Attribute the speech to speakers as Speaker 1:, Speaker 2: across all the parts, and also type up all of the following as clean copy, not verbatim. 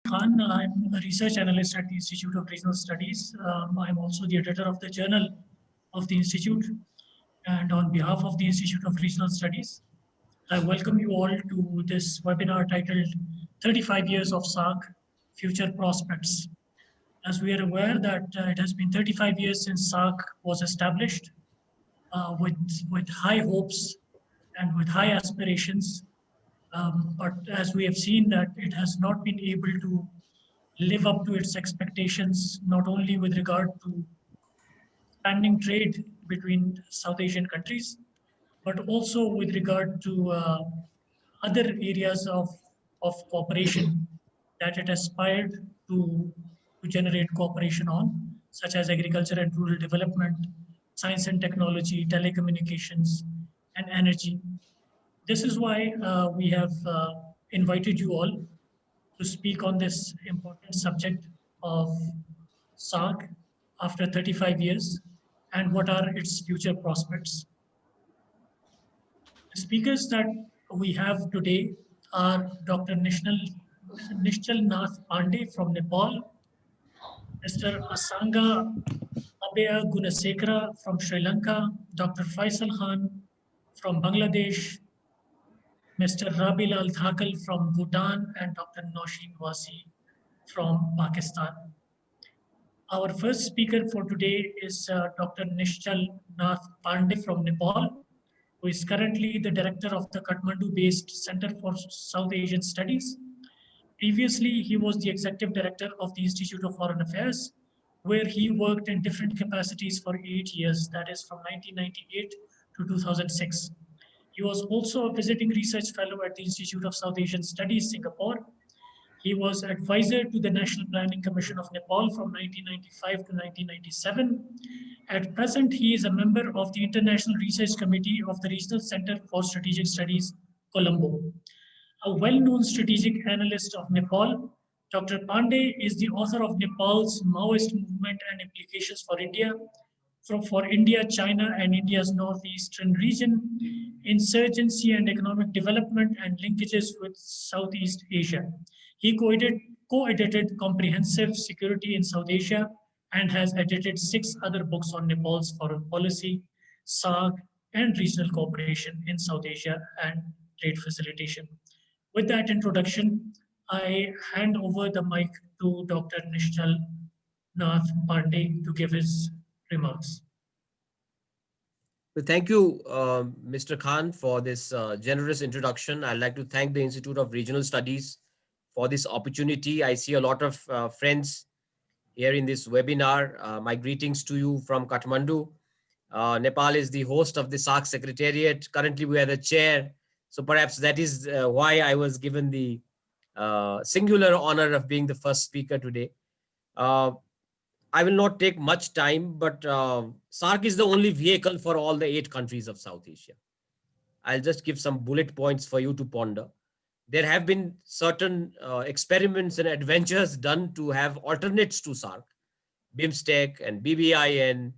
Speaker 1: Khan. I'm a research analyst at the Institute of Regional Studies. I'm also the editor of the journal of the Institute. And on behalf of the Institute of Regional Studies, I welcome you all to this webinar titled 35 Years of SAARC Future Prospects. As we are aware that it has been 35 years since SAARC was established with high hopes and with high aspirations. But as we have seen that it has not been able to live up to its expectations, not only with regard to expanding trade between South Asian countries, but also with regard to other areas of cooperation that it aspired to generate cooperation on, such as agriculture and rural development, science and technology, telecommunications, and energy. This is why we have invited you all to speak on this important subject of SAARC after 35 years and what are its future prospects. The speakers that we have today are Dr. Nishchal Nath Pandey from Nepal, Mr. Asanga Abea Gunasekara from Sri Lanka, Dr. Faisal Khan from Bangladesh, Mr. Rabilal Thakal from Bhutan, and Dr. Nausheen Wasi from Pakistan. Our first speaker for today is Dr. Nishchal Nath Pandey from Nepal, who is currently the director of the Kathmandu-based Center for South Asian Studies. Previously, he was the executive director of the Institute of Foreign Affairs, where he worked in different capacities for 8 years, that is from 1998 to 2006. He was also a visiting research fellow at the Institute of South Asian Studies, Singapore. He was advisor to the National Planning Commission of Nepal from 1995 to 1997. At present, he is a member of the International Research Committee of the Regional Center for Strategic Studies, Colombo. A well-known strategic analyst of Nepal, Dr. Pandey is the author of Nepal's Maoist Movement and Implications for India, for India, China, and India's northeastern region, Insurgency and Economic Development, and Linkages with Southeast Asia. He co-edited Comprehensive Security in South Asia and has edited 6 other books on Nepal's foreign policy, SAARC, and regional cooperation in South Asia and trade facilitation. With that introduction, I hand over the mic to Dr. Nishchal Nath Pandey to give his remarks.
Speaker 2: Well, thank you, Mr. Khan, for this generous introduction. I'd like to thank the Institute of Regional Studies for this opportunity. I see a lot of friends here in this webinar. My greetings to you from Kathmandu. Nepal is the host of the SAARC Secretariat. Currently, we are the chair. So perhaps that is why I was given the singular honor of being the first speaker today. I will not take much time, but SAARC is the only vehicle for all the 8 countries of South Asia. I'll just give some bullet points for you to ponder. There have been certain experiments and adventures done to have alternates to SAARC, BIMSTEC and BBIN.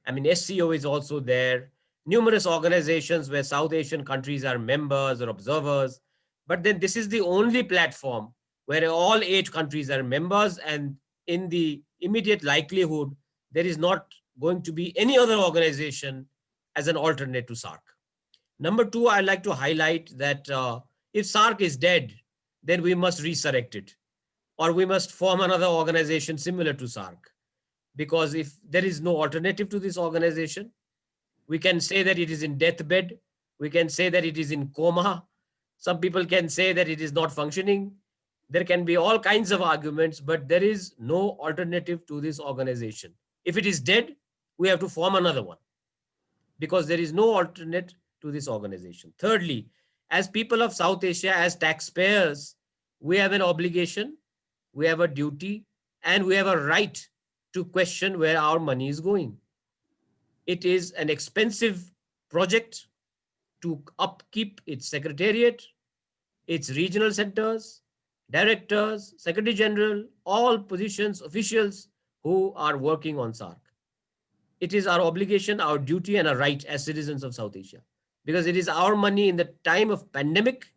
Speaker 2: I mean, SCO is also there. Numerous organizations where South Asian countries are members or observers. But then this is the only platform where all 8 countries are members, and in the immediate likelihood, there is not going to be any other organization as an alternate to SAARC. Number 2, I'd like to highlight that if SAARC is dead, then we must resurrect it, or we must form another organization similar to SAARC. Because if there is no alternative to this organization, we can say that it is in deathbed. We can say that it is in coma. Some people can say that it is not functioning. There can be all kinds of arguments, but there is no alternative to this organization. If it is dead, we have to form another one because there is no alternate to this organization. Thirdly, as people of South Asia, as taxpayers, we have an obligation, we have a duty, and we have a right to question where our money is going. It is an expensive project to upkeep its secretariat, its regional centers, directors, secretary general, all positions, officials who are working on SAARC. It is our obligation, our duty, and a right as citizens of South Asia, because it is our money in the time of pandemic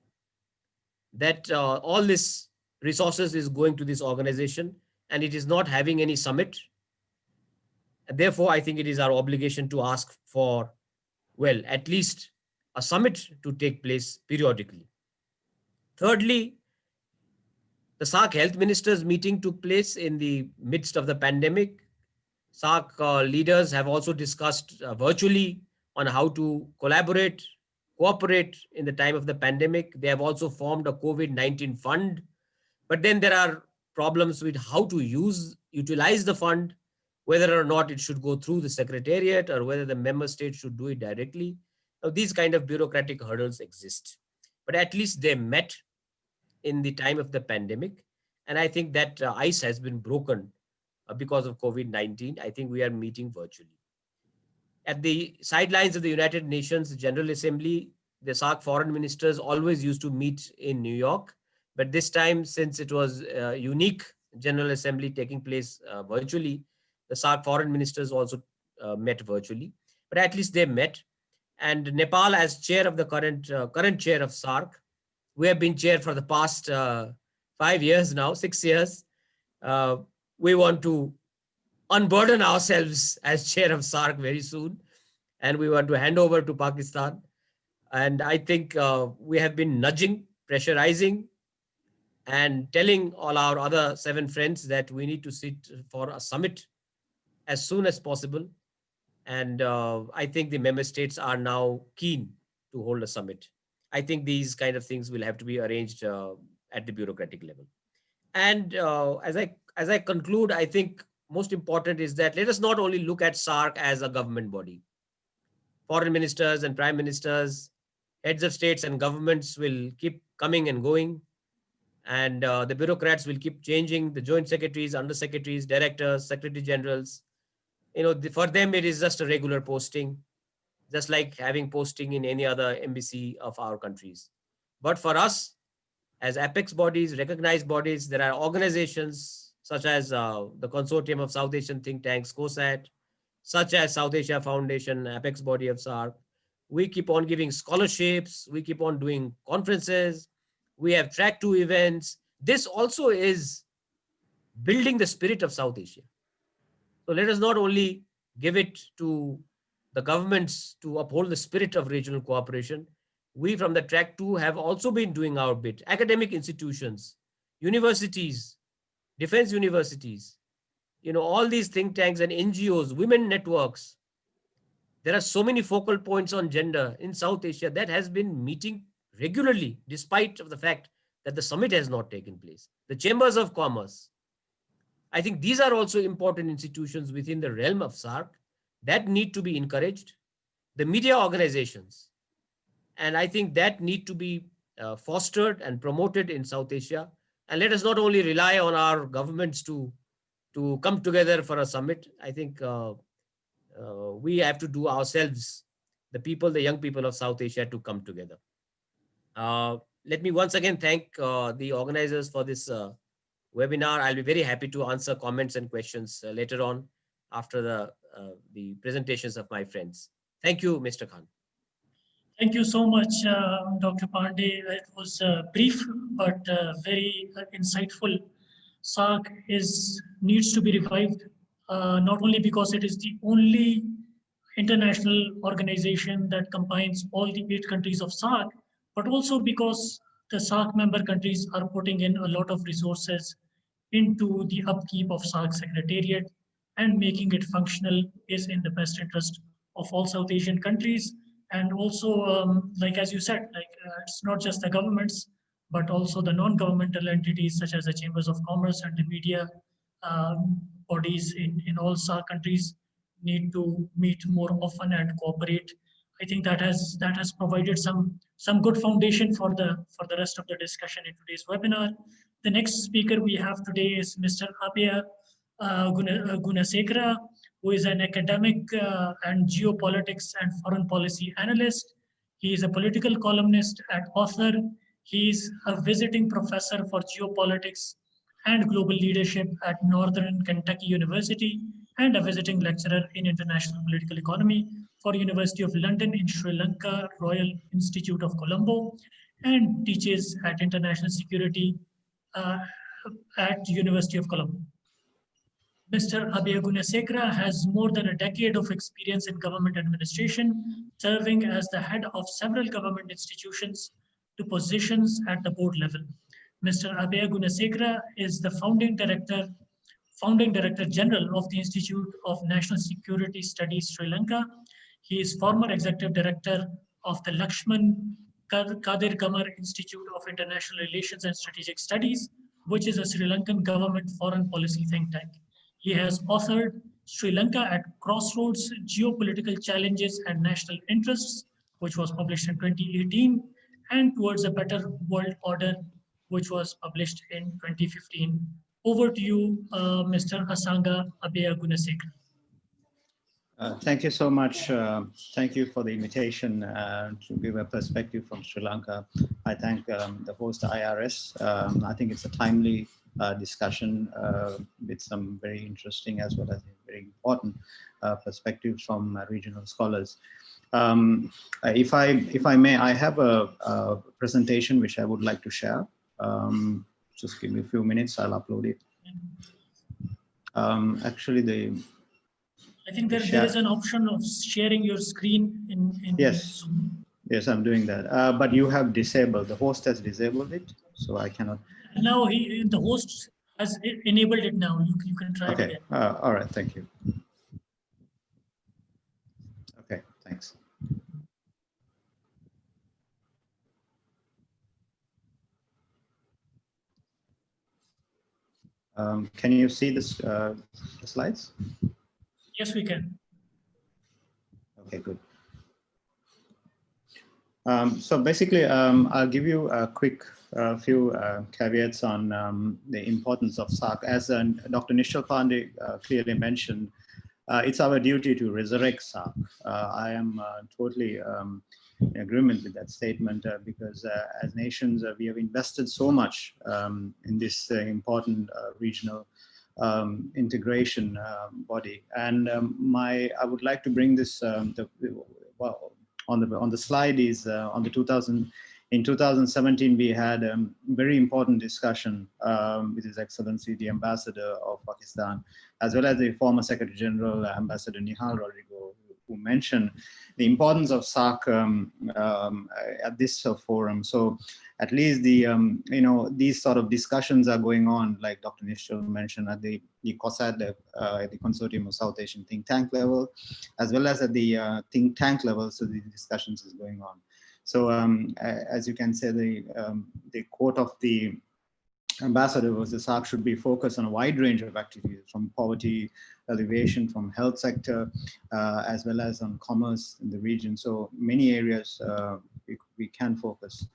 Speaker 2: that all this resources is going to this organization and it is not having any summit. Therefore, I think it is our obligation to ask for, well, at least a summit to take place periodically. Thirdly, the SAARC health ministers meeting took place in the midst of the pandemic. SAARC leaders have also discussed virtually on how to collaborate, cooperate in the time of the pandemic. They have also formed a COVID-19 fund. But then there are problems with how to utilize the fund, whether or not it should go through the secretariat or whether the member state should do it directly. Now, these kind of bureaucratic hurdles exist. But at least they met in the time of the pandemic. And I think that ice has been broken because of COVID-19. I think we are meeting virtually. At the sidelines of the United Nations General Assembly, the SAARC foreign ministers always used to meet in New York. But this time, since it was a unique General Assembly taking place virtually, the SAARC foreign ministers also met virtually. But at least they met. And Nepal, as chair of the current chair of SAARC, we have been chair for the past 5 years now, 6 years. We want to unburden ourselves as chair of SAARC very soon, and we want to hand over to Pakistan. And I think we have been nudging, pressurizing, and telling all our other 7 friends that we need to sit for a summit as soon as possible. And I think the member states are now keen to hold a summit. I think these kind of things will have to be arranged at the bureaucratic level. And as I conclude, I think most important is that let us not only look at SAARC as a government body. Foreign ministers and prime ministers, heads of states and governments will keep coming and going, and the bureaucrats will keep changing. The joint secretaries, undersecretaries, directors, secretary generals, for them it is just a regular posting, just like having posting in any other embassy of our countries. But for us, as apex bodies, recognized bodies, there are organizations such as the Consortium of South Asian Think Tanks, COSAT, such as South Asia Foundation, apex body of SAARC. We keep on giving scholarships, we keep on doing conferences, we have track 2 events. This also is building the spirit of South Asia. So let us not only give it to the governments to uphold the spirit of regional cooperation. We from the track 2 have also been doing our bit. Academic institutions, universities, defense universities, all these think tanks and NGOs, women networks. There are so many focal points on gender in South Asia that has been meeting regularly, despite of the fact that the summit has not taken place. The chambers of commerce. I think these are also important institutions within the realm of SAARC that need to be encouraged. The media organizations, and I think that need to be fostered and promoted in South Asia. And let us not only rely on our governments to come together for a summit. I think we have to do ourselves, the people, the young people of South Asia, to come together. Let me once again thank the organizers for this webinar. I'll be very happy to answer comments and questions later on after the presentations of my friends. Thank you, Mr. Khan.
Speaker 1: Thank you so much, Dr. Pandey. It was brief but very insightful. SAARC needs to be revived, not only because it is the only international organization that combines all the 8 countries of SAARC, but also because the SAARC member countries are putting in a lot of resources into the upkeep of SAARC Secretariat, and making it functional is in the best interest of all South Asian countries. And also, like as you said, it's not just the governments, but also the non-governmental entities such as the chambers of commerce and the media bodies in all SAARC countries need to meet more often and cooperate. I think that has provided some good foundation for the rest of the discussion in today's webinar. The next speaker we have today is Mr. Abhya Gunasekara, who is an academic and geopolitics and foreign policy analyst. He is a political columnist and author. He is a visiting professor for geopolitics and global leadership at Northern Kentucky University, and a visiting lecturer in international political economy for University of London in Sri Lanka, Royal Institute of Colombo, and teaches at International Security uh, at University of Colombo. Mr. Abhay Gunasekara has more than a decade of experience in government administration, serving as the head of several government institutions to positions at the board level. Mr. Abhay Gunasekara is the founding director general of the Institute of National Security Studies Sri Lanka. He is former executive director of the Lakshman Kadir Kamar Institute of International Relations and Strategic Studies, which is a Sri Lankan government foreign policy think tank. He has authored Sri Lanka at Crossroads, Geopolitical Challenges and National Interests, which was published in 2018, and Towards a Better World Order, which was published in 2015. Over to you, Mr. Asanga Abhay Gunasekara.
Speaker 3: Thank you so much. Thank you for the invitation to give a perspective from Sri Lanka. I thank the host IRS. I think it's a timely discussion with some very interesting as well as very important perspectives from regional scholars. If I may, I have a presentation which I would like to share. Just give me a few minutes, I'll upload it. Actually,
Speaker 1: I think there is an option of sharing your screen in
Speaker 3: yes.
Speaker 1: Zoom.
Speaker 3: Yes, I'm doing that. But you have disabled, the host has disabled it, so I cannot.
Speaker 1: Now the host has enabled it now. You can try it again.
Speaker 3: All right, thank you. Okay, thanks. Can you see this, the slides?
Speaker 1: Yes, we can.
Speaker 3: Okay, good. So basically, I'll give you a quick few caveats on the importance of SAARC. As Dr. Nishal Pandey clearly mentioned, it's our duty to resurrect SAARC. I am totally in agreement with that statement because as nations, we have invested so much in this important regional integration body. And I would like to bring this, well, on the slide is in 2017, we had a very important discussion with His Excellency, the Ambassador of Pakistan, as well as the former Secretary General, Ambassador Nihal Rodrigo, who mentioned the importance of SAARC at this forum. So at least the, these sort of discussions are going on, like Dr. Nishal mentioned, at the COSAT, the Consortium of South Asian Think Tank level, as well as at the think tank level. So the discussions is going on. So as you can say, the quote of the ambassador was the SAARC should be focused on a wide range of activities, from poverty alleviation, from health sector, as well as on commerce in the region. So many areas we can focus.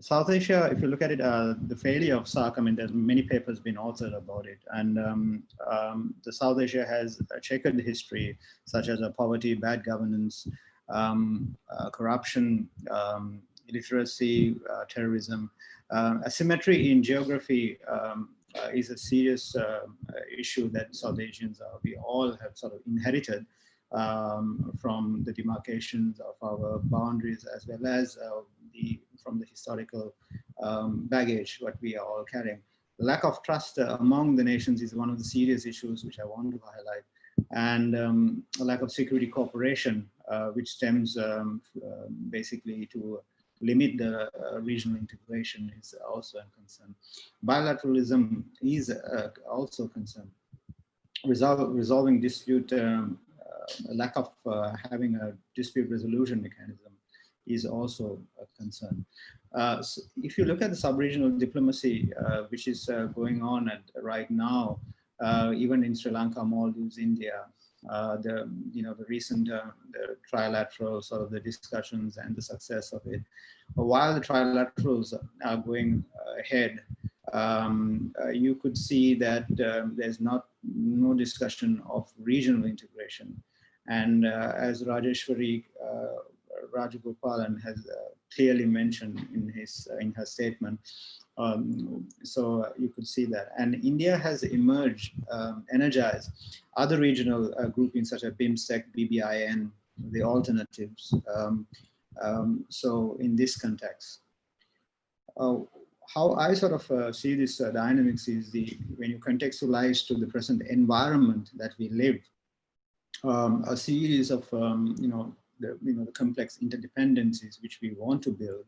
Speaker 3: South Asia, if you look at it, the failure of SAARC, I mean, there's many papers been authored about it. And the South Asia has a checkered history, such as poverty, bad governance, corruption, illiteracy, terrorism. Asymmetry in geography is a serious issue that South Asians we all have sort of inherited from the demarcations of our boundaries, as well as from the historical baggage what we are all carrying. The lack of trust among the nations is one of the serious issues which I want to highlight, and a lack of security cooperation, which stems basically to limit the regional integration, is also a concern. Bilateralism is also a concern. Resolving dispute, lack of having a dispute resolution mechanism is also a concern. So if you look at the sub-regional diplomacy, which is going on right now, even in Sri Lanka, Maldives, India, the recent the trilateral sort of the discussions and the success of it. While the trilaterals are going ahead, you could see that there's no discussion of regional integration. And as Rajeshwari Rajagopalan has clearly mentioned in her statement, so you could see that. And India has emerged, energized other regional groupings such as BIMSTEC, BBIN, the alternatives. So in this context, how I sort of see this dynamics is when you contextualize to the present environment that we live, a series of the complex interdependencies which we want to build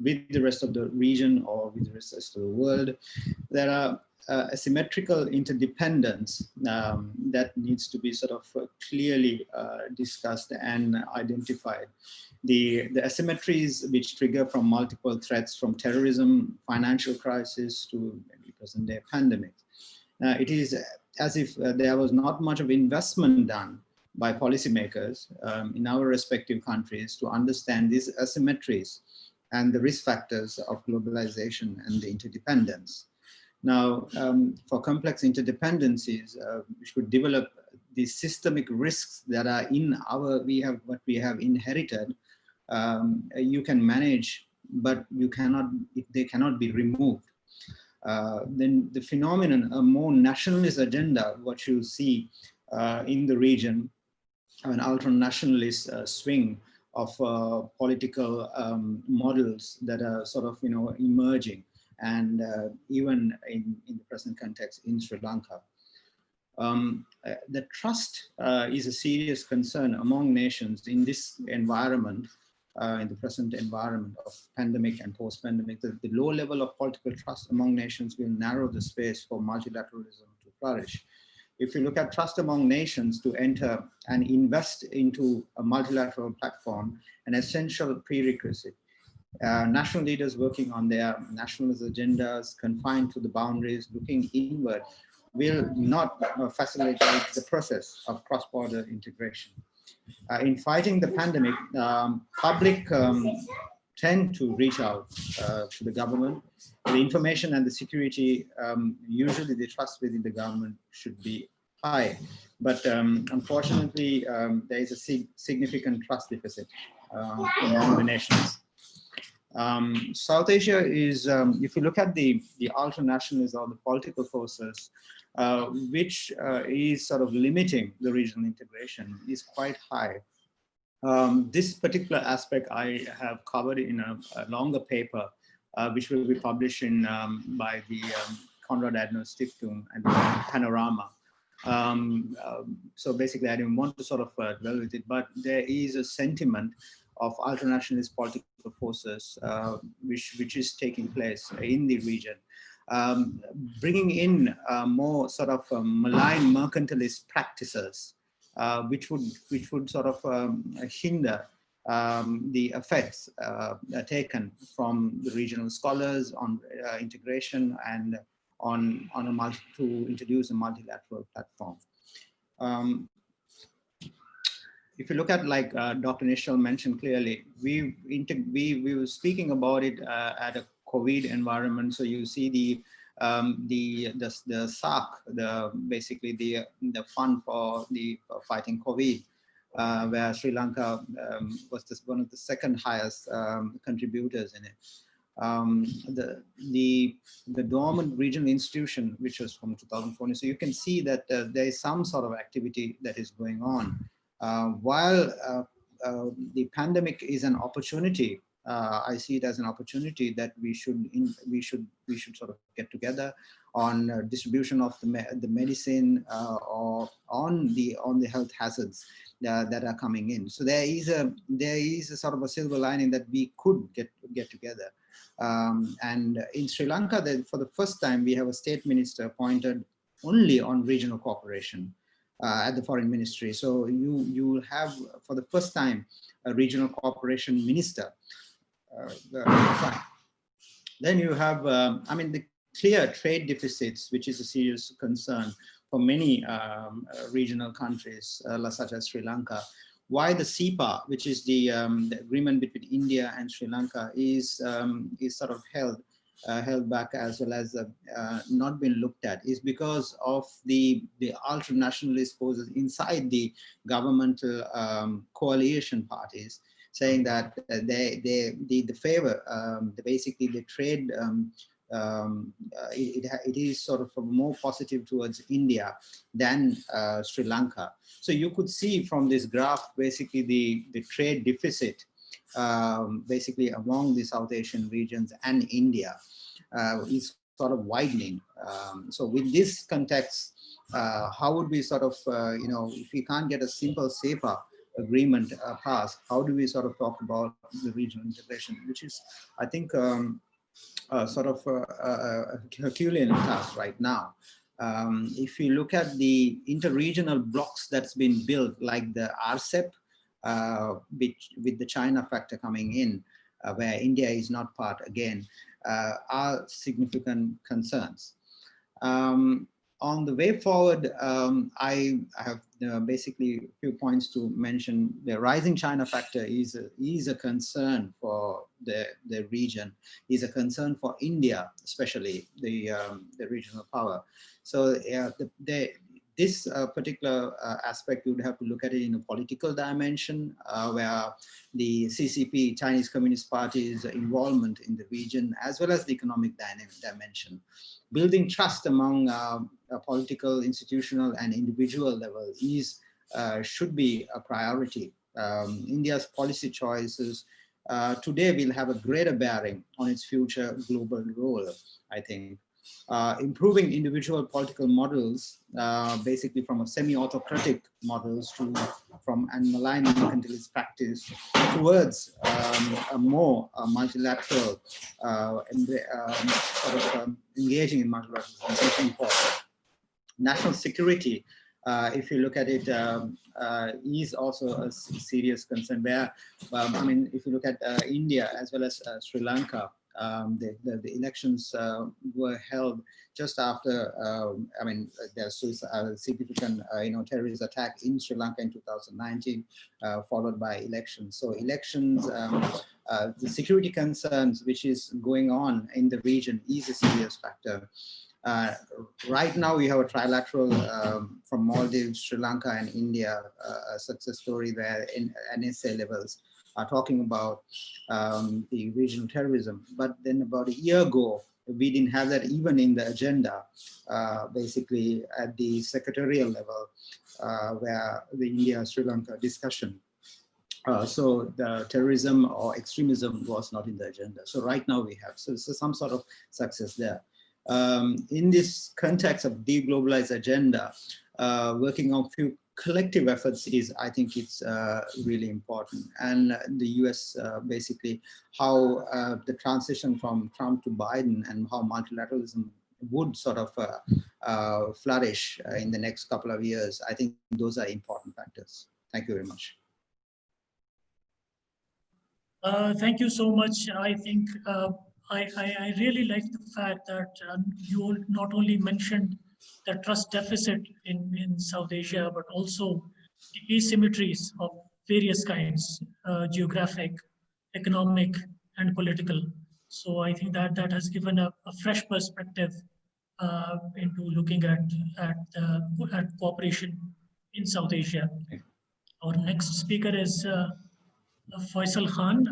Speaker 3: with the rest of the region or with the rest of the world. There are asymmetrical interdependence that needs to be sort of clearly discussed and identified. The asymmetries which trigger from multiple threats, from terrorism, financial crisis to maybe present day pandemic. It is as if there was not much of investment done by policymakers in our respective countries to understand these asymmetries and the risk factors of globalization and the interdependence. Now, for complex interdependencies, we should develop the systemic risks that are in what we have inherited. You can manage, but they cannot be removed. Then the phenomenon, a more nationalist agenda, what you see in the region, an ultra-nationalist swing of political models that are sort of emerging, and even in the present context in Sri Lanka. The trust is a serious concern among nations in this environment, in the present environment of pandemic and post-pandemic. The low level of political trust among nations will narrow the space for multilateralism to flourish. If you look at trust among nations to enter and invest into a multilateral platform, an essential prerequisite. National leaders working on their nationalist agendas, confined to the boundaries, looking inward, will not facilitate the process of cross-border integration. In fighting the pandemic, public tend to reach out to the government. The information and the security, usually the trust within the government should be high. But unfortunately, there is a significant trust deficit among the nations. South Asia is, if you look at the ultranationalists or the political forces, which is sort of limiting the regional integration, is quite high. This particular aspect I have covered in a longer paper, which will be published by the Konrad Adenauer Stiftung and Panorama. So basically, I didn't want to sort of dwell with it, but there is a sentiment of ultranationalist political forces which is taking place in the region, bringing in more sort of malign mercantilist practices, which would sort of hinder the effects taken from the regional scholars on integration and to introduce a multilateral platform. If you look at, like Dr. Nishal mentioned clearly, we were speaking about it at a COVID environment. So you see the SAARC, basically the fund for fighting COVID, where Sri Lanka was one of the second highest contributors in it. The dormant regional institution, which was from 2014. So you can see that there is some sort of activity that is going on. While the pandemic is an opportunity, I see it as an opportunity that we should sort of get together on distribution of the medicine or on the health hazards that are coming in. So there is a sort of a silver lining that we could get together. And in Sri Lanka, for the first time, we have a state minister appointed only on regional cooperation at the foreign ministry. So you will have, for the first time, a regional cooperation minister. Then you have, I mean, the clear trade deficits, which is a serious concern for many regional countries, such as Sri Lanka. Why the CEPA, which is the agreement between India and Sri Lanka, is sort of held back as well as not been looked at, is because of the ultra-nationalist forces inside the governmental coalition parties, saying that they favor basically the trade it is sort of more positive towards India than Sri Lanka. So you could see from this graph basically the trade deficit basically among the South Asian regions and India is sort of widening. So with this context, how would we sort of, if we can't get a simple SEPA agreement passed, how do we sort of talk about the regional integration, which is, I think, sort of a Herculean task right now. If you look at the interregional blocks that's been built, like the RCEP, with the China factor coming in, where India is not part again, are significant concerns. On the way forward, I have basically a few points to mention. The rising China factor is a concern for the region, is a concern for India, especially the regional power. So this particular aspect, you would have to look at it in a political dimension, where the CCP, Chinese Communist Party's involvement in the region, as well as the economic dimension. Building trust among political, institutional, and individual level should be a priority. India's policy choices today will have a greater bearing on its future global role, I think. Improving individual political models, basically from a semi-autocratic models from an malign mercantilist practice towards a more multilateral, engaging in multilateralism is important. National security, if you look at it, is also a serious concern. Where, I mean, if you look at India as well as Sri Lanka, the elections were held just after, I mean, there's a significant, terrorist attack in Sri Lanka in 2019, followed by elections. So elections, the security concerns which is going on in the region is a serious factor. Right now, we have a trilateral from Maldives, Sri Lanka, and India, a success story where in NSA levels are talking about the regional terrorism. But then about a year ago, we didn't have that even in the agenda, basically at the secretarial level, where the India-Sri Lanka discussion. So the terrorism or extremism was not in the agenda. So right now we have, so some sort of success there. In this context of deglobalized agenda, working on few collective efforts is, I think it's really important. And the US, basically, how the transition from Trump to Biden and how multilateralism would sort of flourish in the next couple of years, I think those are important factors. Thank you very much.
Speaker 1: Thank you so much. I think I really like the fact that you not only mentioned the trust deficit in South Asia, but also the asymmetries of various kinds, geographic, economic, and political. So I think that has given a fresh perspective into looking at cooperation in South Asia. Our next speaker is Faisal Khan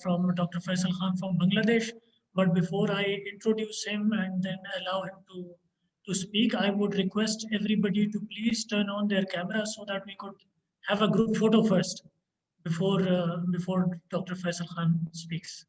Speaker 1: from Dr. Faisal Khan from Bangladesh. But before I introduce him and then allow him to speak, I would request everybody to please turn on their camera so that we could have a group photo first before Dr. Faisal Khan speaks.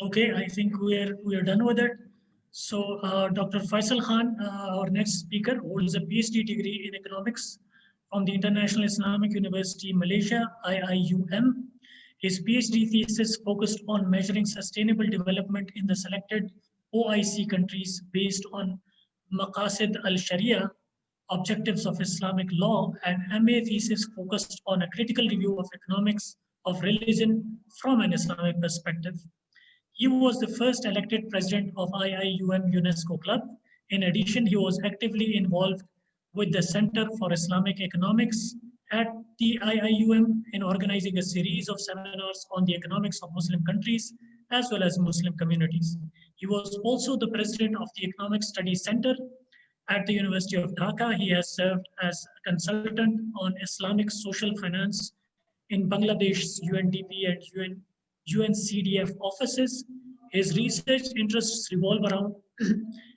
Speaker 1: Okay, I think we are done with it. So Dr. Faisal Khan, our next speaker, holds a PhD degree in economics from the International Islamic University, Malaysia, IIUM. His PhD thesis focused on measuring sustainable development in the selected OIC countries based on Maqasid al-Sharia, objectives of Islamic law, and MA thesis focused on a critical review of economics of religion from an Islamic perspective. He was the first elected president of IIUM UNESCO Club. In addition, he was actively involved with the Center for Islamic Economics at the IIUM in organizing a series of seminars on the economics of Muslim countries as well as Muslim communities. He was also the president of the Economic Studies Center at the University of Dhaka. He has served as a consultant on Islamic social finance in Bangladesh's UNDP and UNCDF offices. His research interests revolve around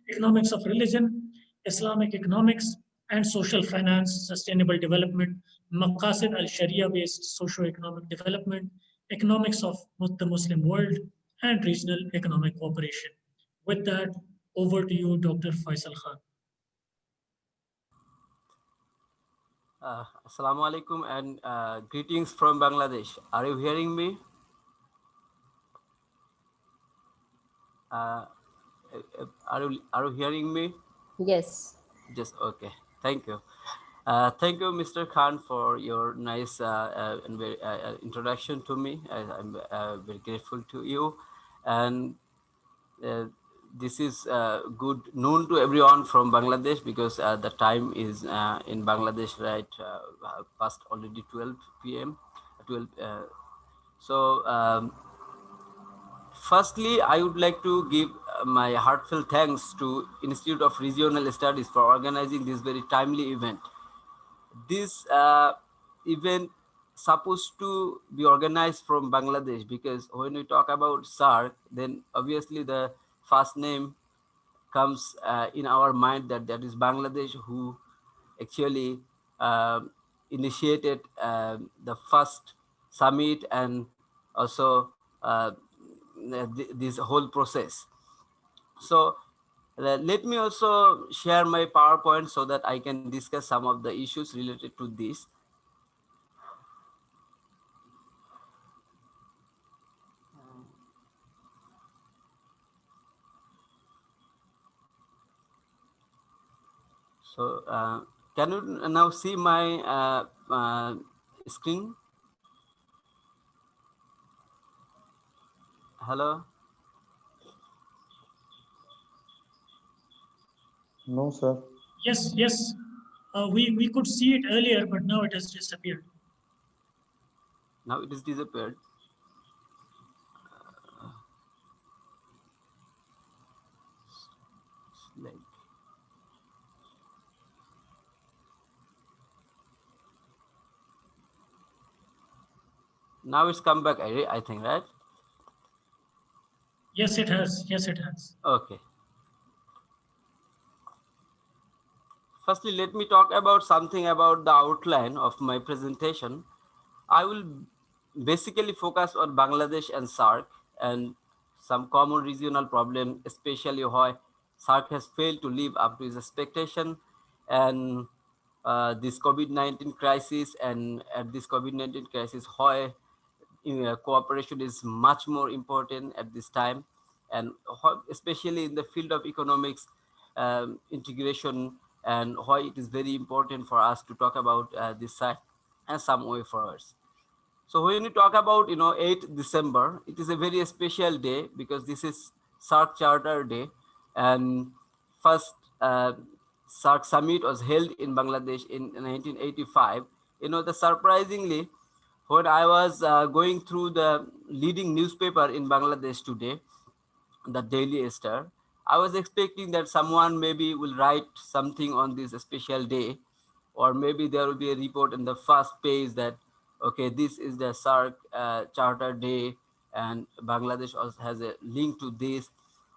Speaker 1: economics of religion, Islamic economics, and social finance, sustainable development, maqasid al-Sharia based socio-economic development, economics of the Muslim world, and regional economic cooperation. With that, over to you, Dr. Faisal Khan.
Speaker 4: Assalamu alaikum and greetings from Bangladesh. Are you hearing me? Are you hearing me?
Speaker 5: Yes.
Speaker 4: Just okay. Thank you. Thank you, Mr. Khan, for your nice and very, introduction to me. I'm very grateful to you, and this is good noon to everyone from Bangladesh because the time is in Bangladesh right past already 12 p.m. 12. So firstly, I would like to give my heartfelt thanks to Institute of Regional Studies for organizing this very timely event. This event supposed to be organized from Bangladesh because when we talk about SAARC, then obviously the first name comes in our mind that is Bangladesh, who actually initiated the first summit and also this whole process. So let me also share my PowerPoint so that I can discuss some of the issues related to this. So can you now see my screen? Hello?
Speaker 6: No, sir.
Speaker 1: Yes, yes. We could see it earlier, but now it has disappeared.
Speaker 4: Now it is disappeared. Like now it's come back, I think, right?
Speaker 1: Yes, it has. Yes, it has.
Speaker 4: Okay. Firstly, let me talk about something about the outline of my presentation. I will basically focus on Bangladesh and SAARC and some common regional problem, especially why SAARC has failed to live up to its expectation and this COVID-19 crisis, and at this COVID-19 crisis, why cooperation is much more important at this time, and especially in the field of economics integration, and why it is very important for us to talk about this side and some way forwards. So when you talk about 8th December, it is a very special day because this is SAARC Charter Day, and first SAARC summit was held in Bangladesh in 1985. The surprisingly, when I was going through the leading newspaper in Bangladesh today, the Daily Star, I was expecting that someone maybe will write something on this special day, or maybe there will be a report in the first page that, okay, this is the SAARC Charter Day, and Bangladesh also has a link to this,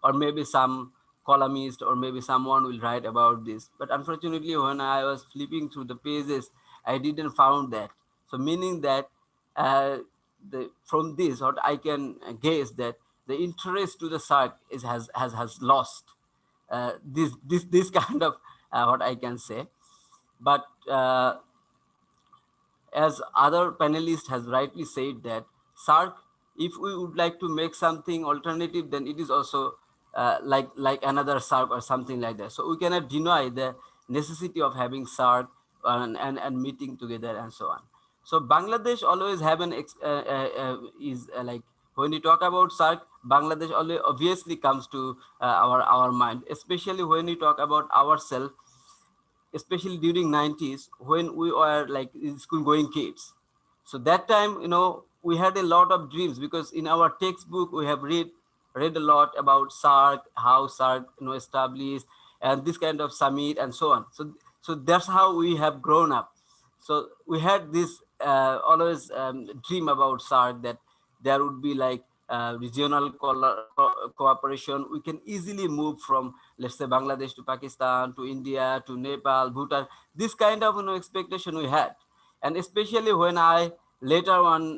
Speaker 4: or maybe some columnist or maybe someone will write about this. But unfortunately, when I was flipping through the pages, I didn't found that. So meaning that from this, what I can guess that the interest to the SAARC has lost this kind of what I can say. But as other panelists has rightly said that SAARC, if we would like to make something alternative, then it is also like another SAARC or something like that. So we cannot deny the necessity of having SAARC and meeting together and so on. So Bangladesh always have an like when you talk about SAARC, Bangladesh always obviously comes to our mind, especially when we talk about ourselves. especially during 90s when we were like school going kids. So that time, we had a lot of dreams because in our textbook we have read a lot about SAARC, how SAARC established, and this kind of summit and so on. So that's how we have grown up. So we had this always dream about SAARC, that there would be like regional cooperation. We can easily move from, let's say, Bangladesh to Pakistan to India to Nepal, Bhutan. This kind of expectation we had, and especially when I later on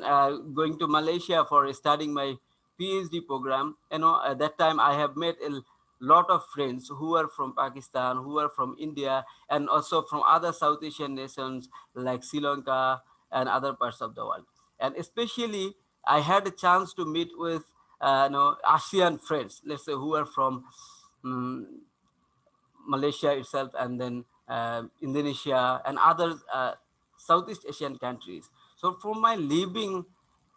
Speaker 4: going to Malaysia for studying my PhD program. At that time I have met a lot of friends who are from Pakistan, who are from India, and also from other South Asian nations like Sri Lanka and other parts of the world. And especially, I had a chance to meet with ASEAN friends, let's say, who are from um, Malaysia itself, and then Indonesia and other Southeast Asian countries. So from my living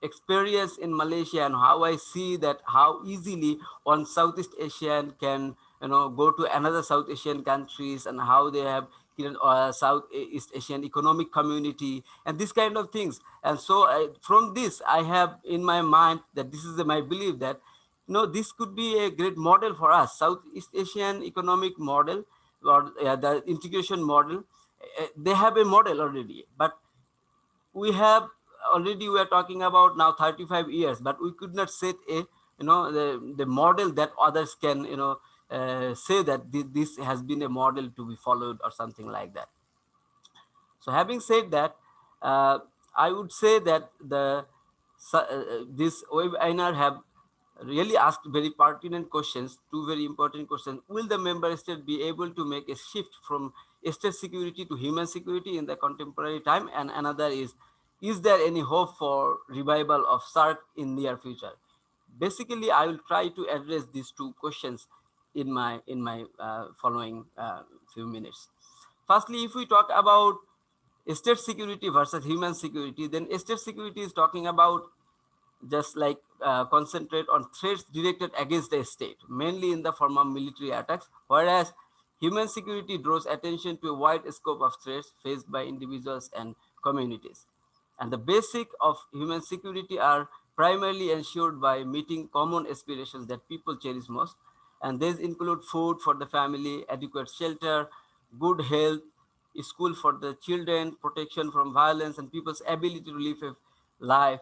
Speaker 4: experience in Malaysia and how I see that how easily one Southeast Asian can go to another South Asian countries, and how they have Southeast Asian economic community and this kind of things. And so from this I have in my mind that this is my belief that this could be a great model for us, Southeast Asian economic model, or the integration model. They have a model already, but we are talking about now 35 years, but we could not set the model that others can say that this has been a model to be followed or something like that. So having said that, uh, I would say that this webinar have really asked very pertinent questions, two very important questions. Will the member state be able to make a shift from state security to human security in the contemporary time? And another is there any hope for revival of SAARC in near future? Basically, I will try to address these two questions in my following few minutes. Firstly, if we talk about state security versus human security, then state security is talking about just like concentrate on threats directed against the state, mainly in the form of military attacks, whereas human security draws attention to a wide scope of threats faced by individuals and communities. And the basic of human security are primarily ensured by meeting common aspirations that people cherish most. And these include food for the family, adequate shelter, good health, school for the children, protection from violence, and people's ability to live a life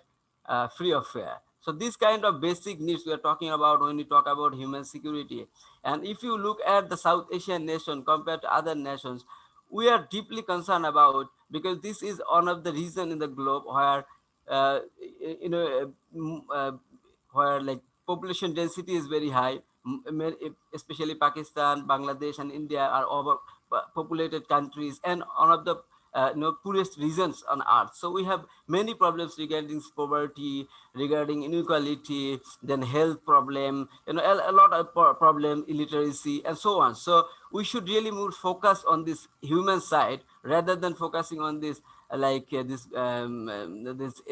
Speaker 4: free of fear. So these kind of basic needs we are talking about when we talk about human security. And if you look at the South Asian nation compared to other nations, we are deeply concerned about, because this is one of the region in the globe where uh, you know where like population density is very high. Especially Pakistan, Bangladesh, and India are over populated countries, and one of the poorest regions on earth. So we have many problems regarding poverty, regarding inequality, then health problem, a lot of problem, illiteracy, and so on. So we should really more focus on this human side rather than focusing on this this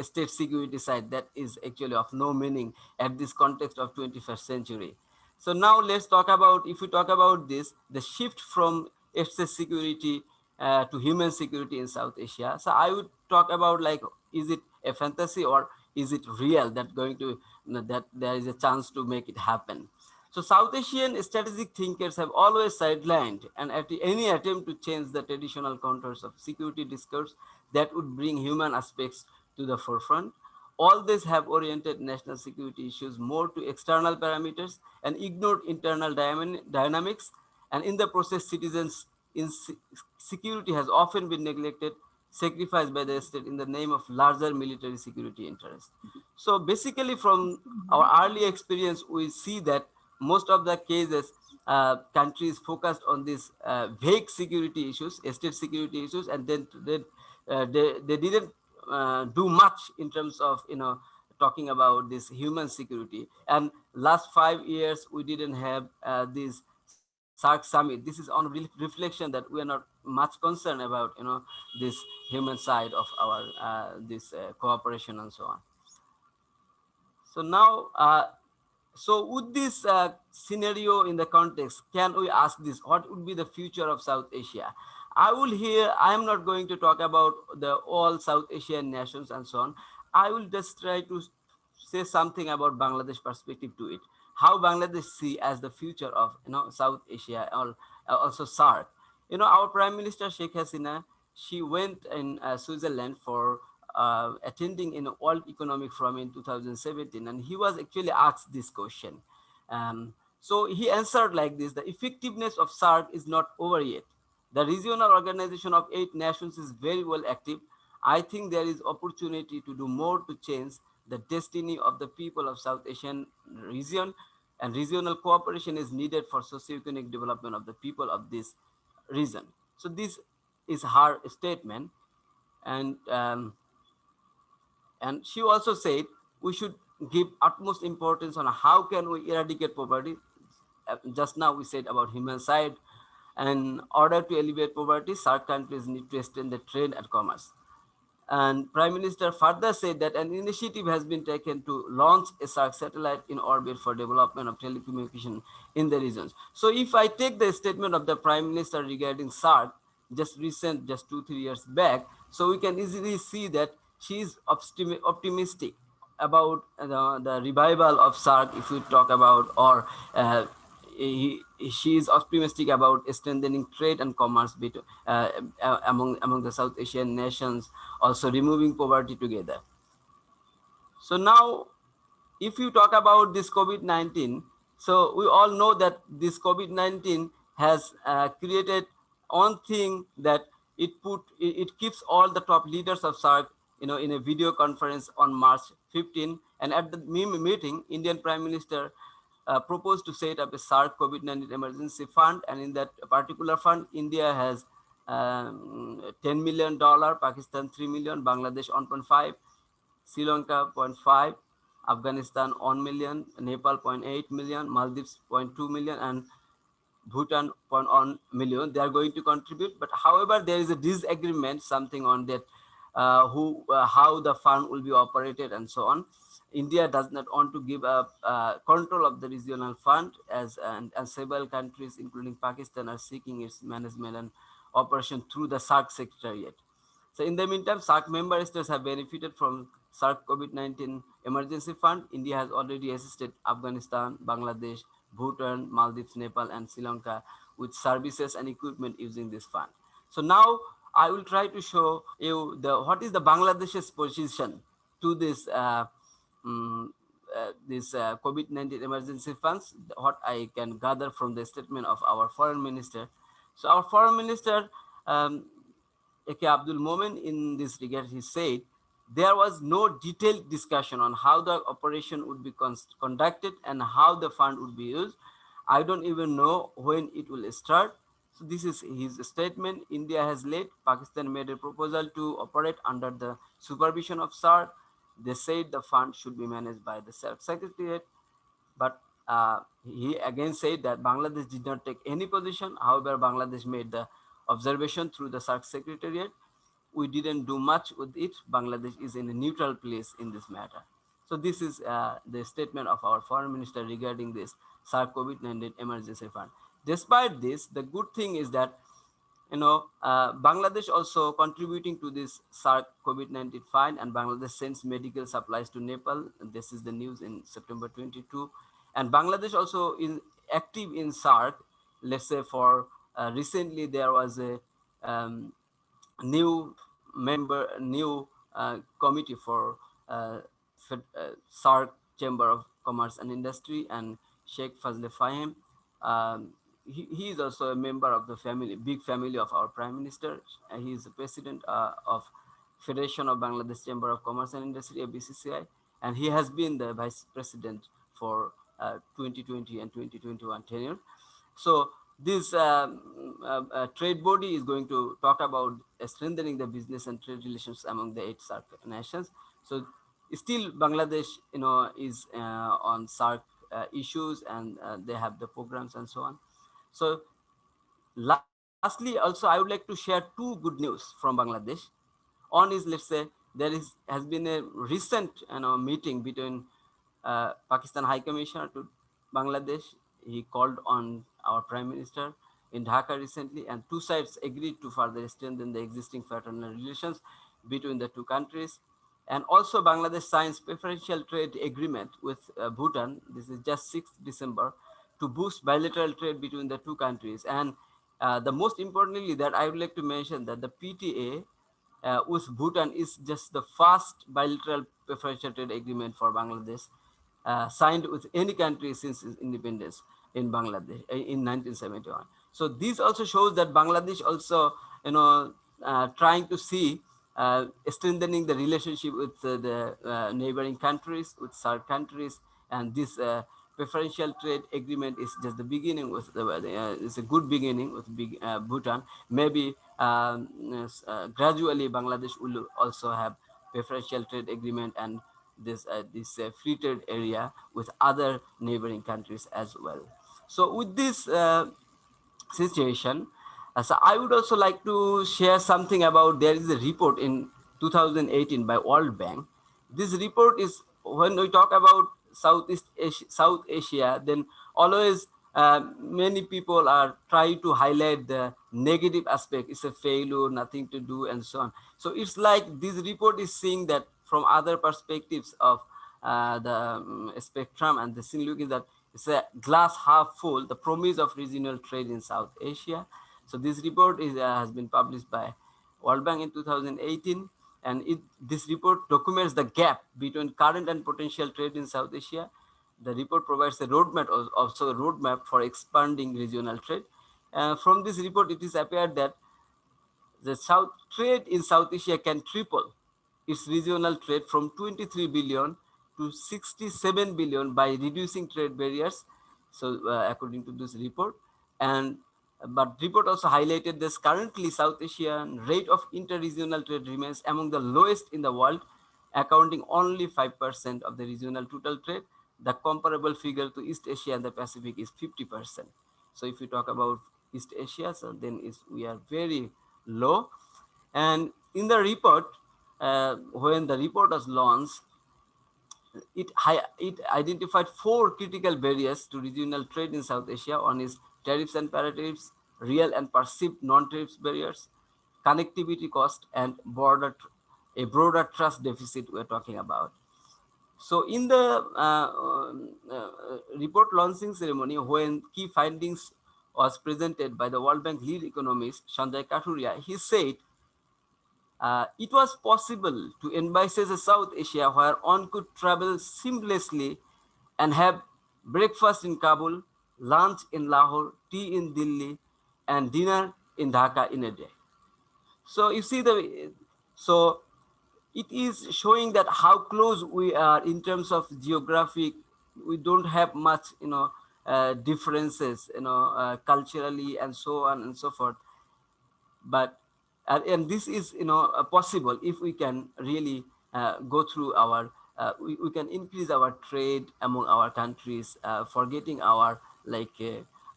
Speaker 4: state security side that is actually of no meaning at this context of 21st century. So now let's talk about, if we talk about this, the shift from state security to human security in South Asia. So I would talk about, like, is it a fantasy or is it real that going to that there is a chance to make it happen? So South Asian strategic thinkers have always sidelined and at any attempt to change the traditional contours of security discourse that would bring human aspects to the forefront. All these have oriented national security issues more to external parameters and ignored internal dynamics, and in the process, citizens in security has often been neglected, sacrificed by the state in the name of larger military security interests. So basically, from our early experience, we see that most of the cases, countries focused on these vague security issues, state security issues, and then they didn't do much in terms of talking about this human security. And last 5 years we didn't have this SAARC summit. This is on reflection that we are not much concerned about this human side of our this cooperation and so on. So now So with this scenario in the context, can we ask this, what would be the future of South Asia? I am not going to talk about the all South Asian nations and so on. I will just try to say something about Bangladesh perspective to it. How Bangladesh see as the future of, South Asia, or also SAARC. Our Prime Minister Sheikh Hasina, she went in Switzerland for attending in a World Economic Forum in 2017, and he was actually asked this question. So he answered like this: the effectiveness of SAARC is not over yet. The regional organization of 8 nations is very well active. I think there is opportunity to do more to change the destiny of the people of South Asian region, and regional cooperation is needed for socio-economic development of the people of this region. So this is her statement, and she also said we should give utmost importance on how can we eradicate poverty. Just now we said about human side. And in order to alleviate poverty, SAARC countries need to extend the trade and commerce. And Prime Minister further said that an initiative has been taken to launch a SAARC satellite in orbit for development of telecommunication in the regions. So if I take the statement of the Prime Minister regarding SAARC, just 2-3 years back, so we can easily see that she is optimistic about the revival of SAARC, if we talk about, or she is optimistic about strengthening trade and commerce among the South Asian nations, also removing poverty together. So now, if you talk about this COVID-19, so we all know that this COVID-19 has created one thing, that it keeps all the top leaders of SAARC, in a video conference on March 15, and at the meeting, Indian Prime Minister proposed to set up a SAARC COVID-19 emergency fund, and in that particular fund, India has $10 million, Pakistan 3 million, Bangladesh 1.5, Sri Lanka 0.5, Afghanistan 1 million, Nepal 0.8 million, Maldives 0.2 million, and Bhutan 0.1 million. They are going to contribute, but however, there is a disagreement, something on that, how the fund will be operated and so on. India does not want to give up control of the regional fund, and several countries, including Pakistan, are seeking its management and operation through the SAARC Secretariat. So in the meantime, SAARC member states have benefited from SAARC COVID-19 emergency fund. India has already assisted Afghanistan, Bangladesh, Bhutan, Maldives, Nepal, and Sri Lanka with services and equipment using this fund. So now I will try to show you what is the Bangladesh's position to this COVID-19 emergency funds, what I can gather from the statement of our foreign minister. So our foreign minister, A.K. Abdul Momen, in this regard, he said, there was no detailed discussion on how the operation would be conducted and how the fund would be used. I don't even know when it will start. So this is his statement. India has led. Pakistan made a proposal to operate under the supervision of SAARC. They said the fund should be managed by the SAARC Secretariat. But he again said that Bangladesh did not take any position. However, Bangladesh made the observation through the SAARC Secretariat. We didn't do much with it. Bangladesh is in a neutral place in this matter. So this is the statement of our foreign minister regarding this SAARC COVID-19 emergency fund. Despite this, the good thing is that Bangladesh also contributing to this SAARC COVID-19 fund, and Bangladesh sends medical supplies to Nepal. And this is the news in September 22. And Bangladesh also is active in SAARC. Let's say for recently there was a new committee for SAARC Chamber of Commerce and Industry, and Sheikh Fazle Fahim. He is also a member of the big family of our Prime Minister. He is the president of Federation of Bangladesh Chamber of Commerce and Industry, BCCI, and he has been the vice president for 2020 and 2021 tenure. So this trade body is going to talk about strengthening the business and trade relations among the 8 SAARC nations. So still Bangladesh, is on SAARC issues, and they have the programs and so on. So lastly, also I would like to share 2 good news from Bangladesh. One is, let's say, has been a recent meeting between Pakistan High Commissioner to Bangladesh. He called on our Prime Minister in Dhaka recently, and two sides agreed to further strengthen the existing fraternal relations between the two countries. And also, Bangladesh signs preferential trade agreement with Bhutan. This is just 6th December to boost bilateral trade between the two countries. And the most importantly, that I would like to mention that the PTA with Bhutan is just the first bilateral preferential trade agreement for Bangladesh signed with any country since its independence in Bangladesh in 1971. So this also shows that Bangladesh also, trying to see strengthening the relationship with the neighboring countries, with SAARC countries, and this preferential trade agreement is just the beginning. With it's a good beginning with Bhutan. Maybe gradually Bangladesh will also have preferential trade agreement and this free trade area with other neighboring countries as well. So with this situation, so I would also like to share something about, there is a report in 2018 by World Bank. This report is, when we talk about South Asia, then always many people are trying to highlight the negative aspect. It's a failure, nothing to do, and so on. So it's like this report is seeing that from other perspectives of the spectrum, and the thing look is that it's a glass half full, the promise of regional trade in South Asia. So this report has been published by World Bank in 2018, and this report documents the gap between current and potential trade in South Asia. The report provides a roadmap, also a roadmap for expanding regional trade. From this report, it is appeared that the South trade in South Asia can triple its regional trade from 23 billion to 67 billion by reducing trade barriers. So, according to this report, and but report also highlighted this currently South Asian rate of inter-regional trade remains among the lowest in the world, accounting only 5% of the regional total trade. The comparable figure to East Asia and the Pacific is 50%. So if we talk about East Asia, so then we are very low. And in the report, when the report was launched, it identified four critical barriers to regional trade in South Asia. One is tariffs and para-tariffs, real and perceived non-tariffs barriers, connectivity cost, and a broader trust deficit we're talking about. So in the report launching ceremony, when key findings was presented by the World Bank lead economist Sanjay Kathuria, he said it was possible to envisage a South Asia where one could travel seamlessly and have breakfast in Kabul, lunch in Lahore, tea in Delhi, and dinner in Dhaka in a day. So you see so it is showing that how close we are in terms of geographic. We don't have much, differences, culturally and so on and so forth. But and this is, possible if we can really go through our we can increase our trade among our countries, forgetting our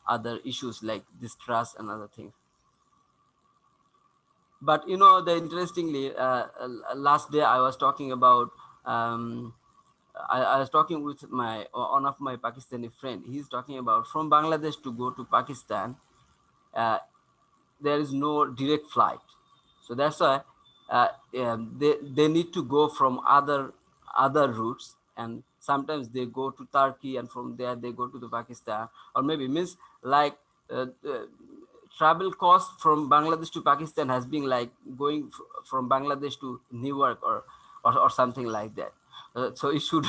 Speaker 4: other issues like distrust and other things. But the interestingly, last day I was talking about I was talking with one of my Pakistani friend. He's talking about from Bangladesh to go to Pakistan, there is no direct flight. So that's why they need to go from other routes, and sometimes they go to Turkey, and from there they go to the Pakistan, or maybe means like travel cost from Bangladesh to Pakistan has been like going from Bangladesh to Newark or something like that. So it should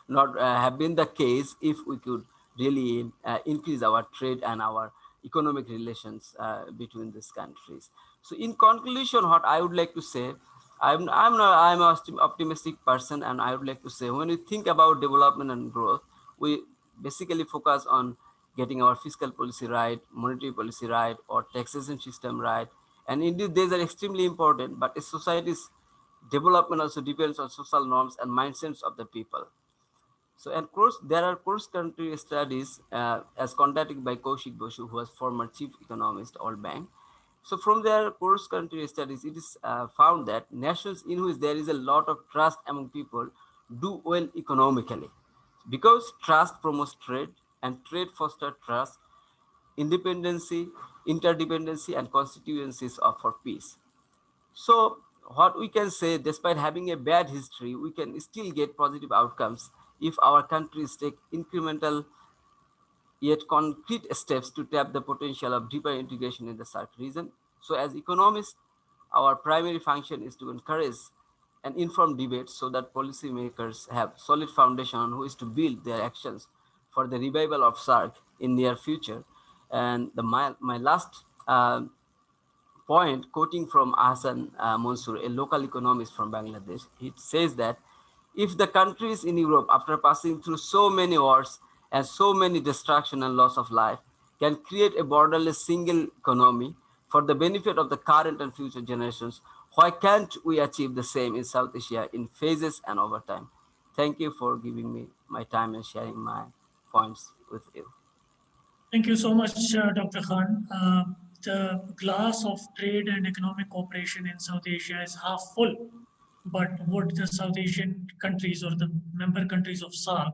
Speaker 4: not have been the case if we could really increase our trade and our economic relations between these countries. So in conclusion, what I would like to say, I'm an optimistic person, and I would like to say when we think about development and growth, we basically focus on getting our fiscal policy right, monetary policy right, or taxation system right. And indeed, these are extremely important, but a society's development also depends on social norms and mindsets of the people. So, and course, there are cross-country studies as conducted by Kaushik Basu, who was former chief economist, World Bank. So, from their cross-country studies, it is found that nations in which there is a lot of trust among people do well economically. because trust promotes trade and trade fosters trust, independency, interdependency, and constituencies of for peace. So what we can say, despite having a bad history, we can still get positive outcomes if our countries take incremental yet concrete steps to tap the potential of deeper integration in the SAARC region. So as economists, our primary function is to encourage an informed debate so that policymakers have solid foundation on which to build their actions for the revival of SAARC in near future. And my last point, quoting from Ahsan Mansoor, a local economist from Bangladesh, it says that if the countries in Europe, after passing through so many wars and so many destruction and loss of life, can create a borderless single economy for the benefit of the current and future generations, why can't we achieve the same in South Asia in phases and over time? Thank you for giving me my time and sharing my points with you.
Speaker 1: Thank you so much, Dr. Khan. The glass of trade and economic cooperation in South Asia is half full, but would the South Asian countries or the member countries of SAARC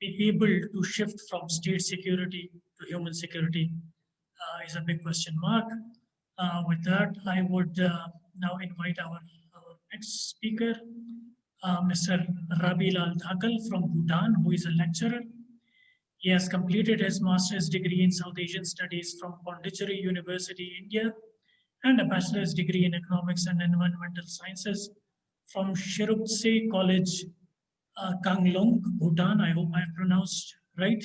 Speaker 1: be able to shift from state security to human security is a big question mark. With that, I would now invite our next speaker, Mr. Rabilal Dhakal from Bhutan, who is a lecturer. He has completed his master's degree in South Asian Studies from Pondicherry University, India, and a bachelor's degree in Economics and Environmental Sciences from Shirupse College, Kanglong, Bhutan. I hope I have pronounced right.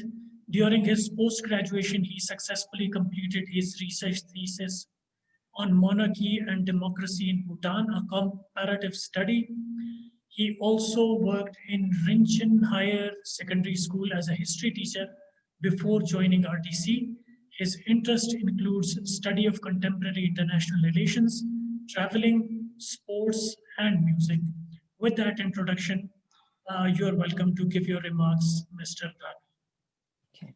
Speaker 1: During his post-graduation, he successfully completed his research thesis on monarchy and democracy in Bhutan, a comparative study. He also worked in Rinchen Higher Secondary School as a history teacher before joining RTC. His interest includes study of contemporary international relations, traveling, sports, and music. With that introduction, you're welcome to give your remarks, Mr. Khan.
Speaker 5: Okay,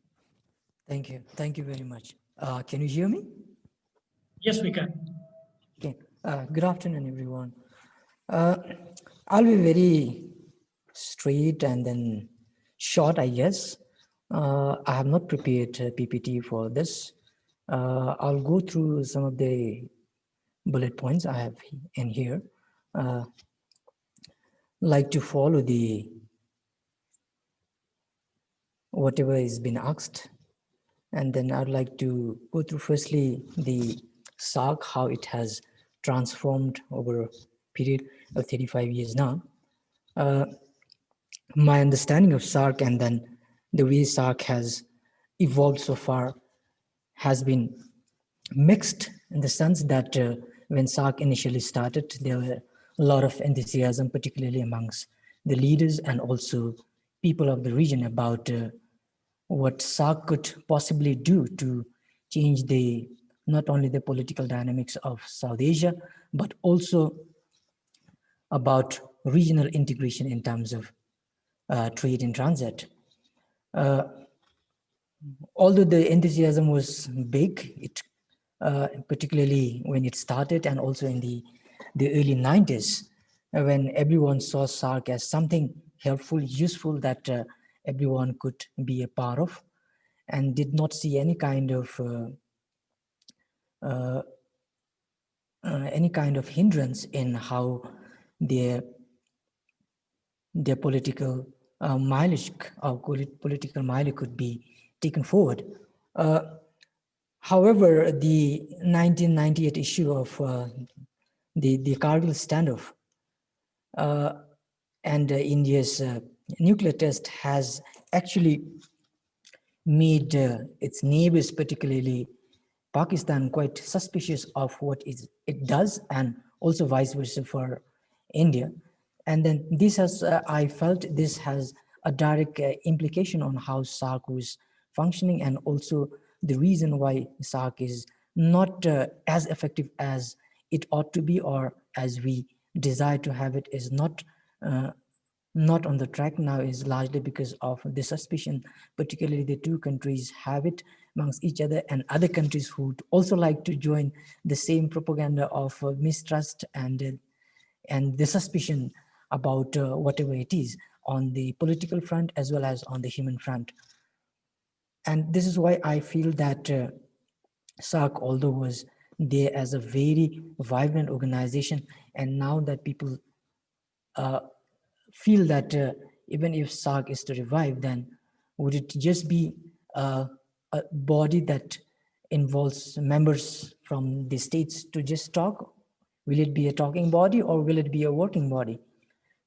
Speaker 5: thank you. Thank you very much. Can you hear me?
Speaker 1: Yes, we can.
Speaker 5: Okay, good afternoon, everyone. I'll be very straight and then short, I guess. I have not prepared a PPT for this. I'll go through some of the bullet points I have in here. Like to follow the whatever is been asked, and then I'd like to go through firstly the SAARC, how it has transformed over a period of 35 years now. My understanding of SAARC and then the way SAARC has evolved so far has been mixed, in the sense that when SAARC initially started, there were a lot of enthusiasm, particularly amongst the leaders and also people of the region about what SAARC could possibly do to change not only the political dynamics of South Asia, but also about regional integration in terms of trade in transit. Although the enthusiasm was big, it particularly when it started, and also in the early 90s, when everyone saw SAARC as something helpful, useful, that everyone could be a part of, and did not see any kind of hindrance in how their political mileage could be taken forward. However, the 1998 issue of the Kargil standoff and India's nuclear test has actually made its neighbors, particularly Pakistan, quite suspicious of what it does, and also vice versa for India. And then this has, I felt this has a direct implication on how SAARC was functioning, and also the reason why SAARC is not as effective as it ought to be, or as we desire to have it, is not on the track now, is largely because of the suspicion, particularly the two countries have it amongst each other, and other countries who would also like to join the same propaganda of mistrust and the suspicion about whatever it is. on the political front as well as on the human front. And this is why I feel that SAARC, although was there as a very vibrant organization, and now that people feel that even if SAARC is to revive, then would it just be a body that involves members from the states to just talk? Will it be a talking body or will it be a working body?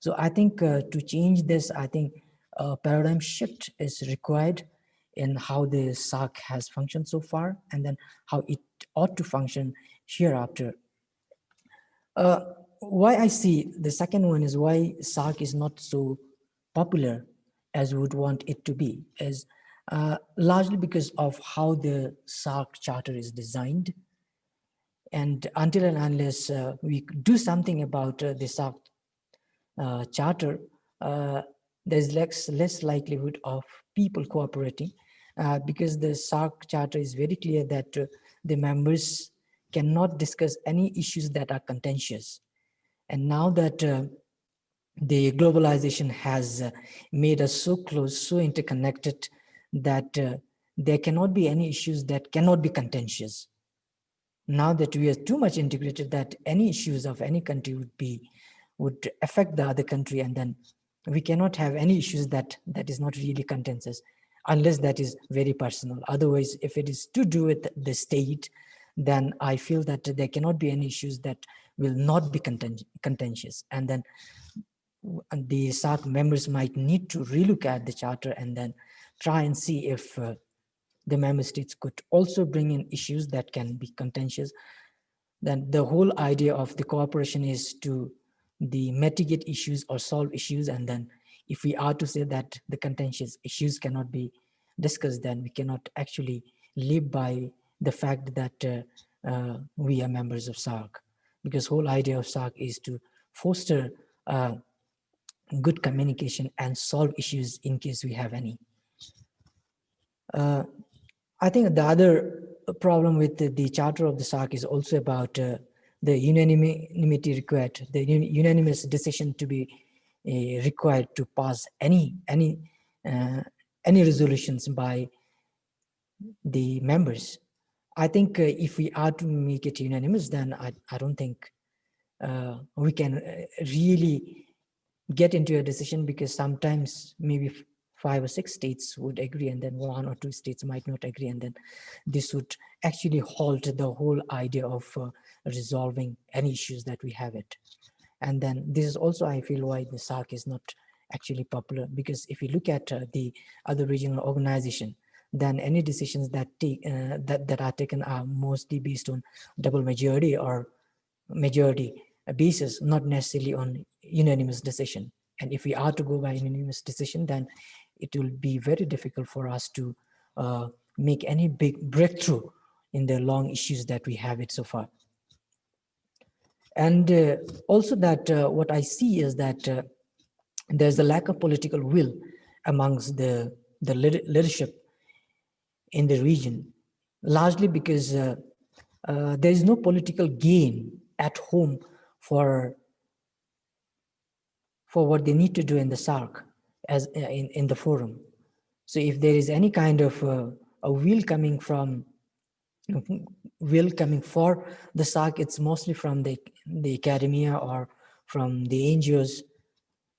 Speaker 5: So I think to change this, I think a paradigm shift is required in how the SAARC has functioned so far, and then how it ought to function hereafter. Why I see the second one is why SAARC is not so popular as we would want it to be is largely because of how the SAARC charter is designed. And until and unless we do something about the SAARC charter, there's less likelihood of people cooperating because the SAARC charter is very clear that the members cannot discuss any issues that are contentious. And now that the globalization has made us so close, so interconnected, that there cannot be any issues that cannot be contentious. Now that we are too much integrated, that any issues of any country would affect the other country, and then we cannot have any issues that is not really contentious, unless that is very personal. Otherwise, if it is to do with the state, then I feel that there cannot be any issues that will not be contentious. And then the SAARC members might need to relook at the charter and then try and see if the member states could also bring in issues that can be contentious. Then the whole idea of the cooperation is to mitigate issues or solve issues. And then if we are to say that the contentious issues cannot be discussed, then we cannot actually live by the fact that we are members of SAARC, because whole idea of SAARC is to foster good communication and solve issues in case we have any. I think the other problem with the charter of the SAARC is also about the unanimity required, the unanimous decision to be required to pass any resolutions by the members. I think if we are to make it unanimous, then I don't think we can really get into a decision, because sometimes maybe 5 or 6 states would agree, and then 1 or 2 states might not agree, and then this would actually halt the whole idea of resolving any issues that we have it. And then this is also, I feel, why the SAARC is not actually popular, because if you look at the other regional organization, then any decisions that are taken are mostly based on double majority or majority basis, not necessarily on unanimous decision. And if we are to go by unanimous decision, then it will be very difficult for us to make any big breakthrough in the long issues that we have it so far. And also that what I see is that there's a lack of political will amongst the leadership in the region, largely because there is no political gain at home for what they need to do in the SAARC as in the forum. So if there is any kind of a will coming for the SAARC, it's mostly from the academia or from the NGOs,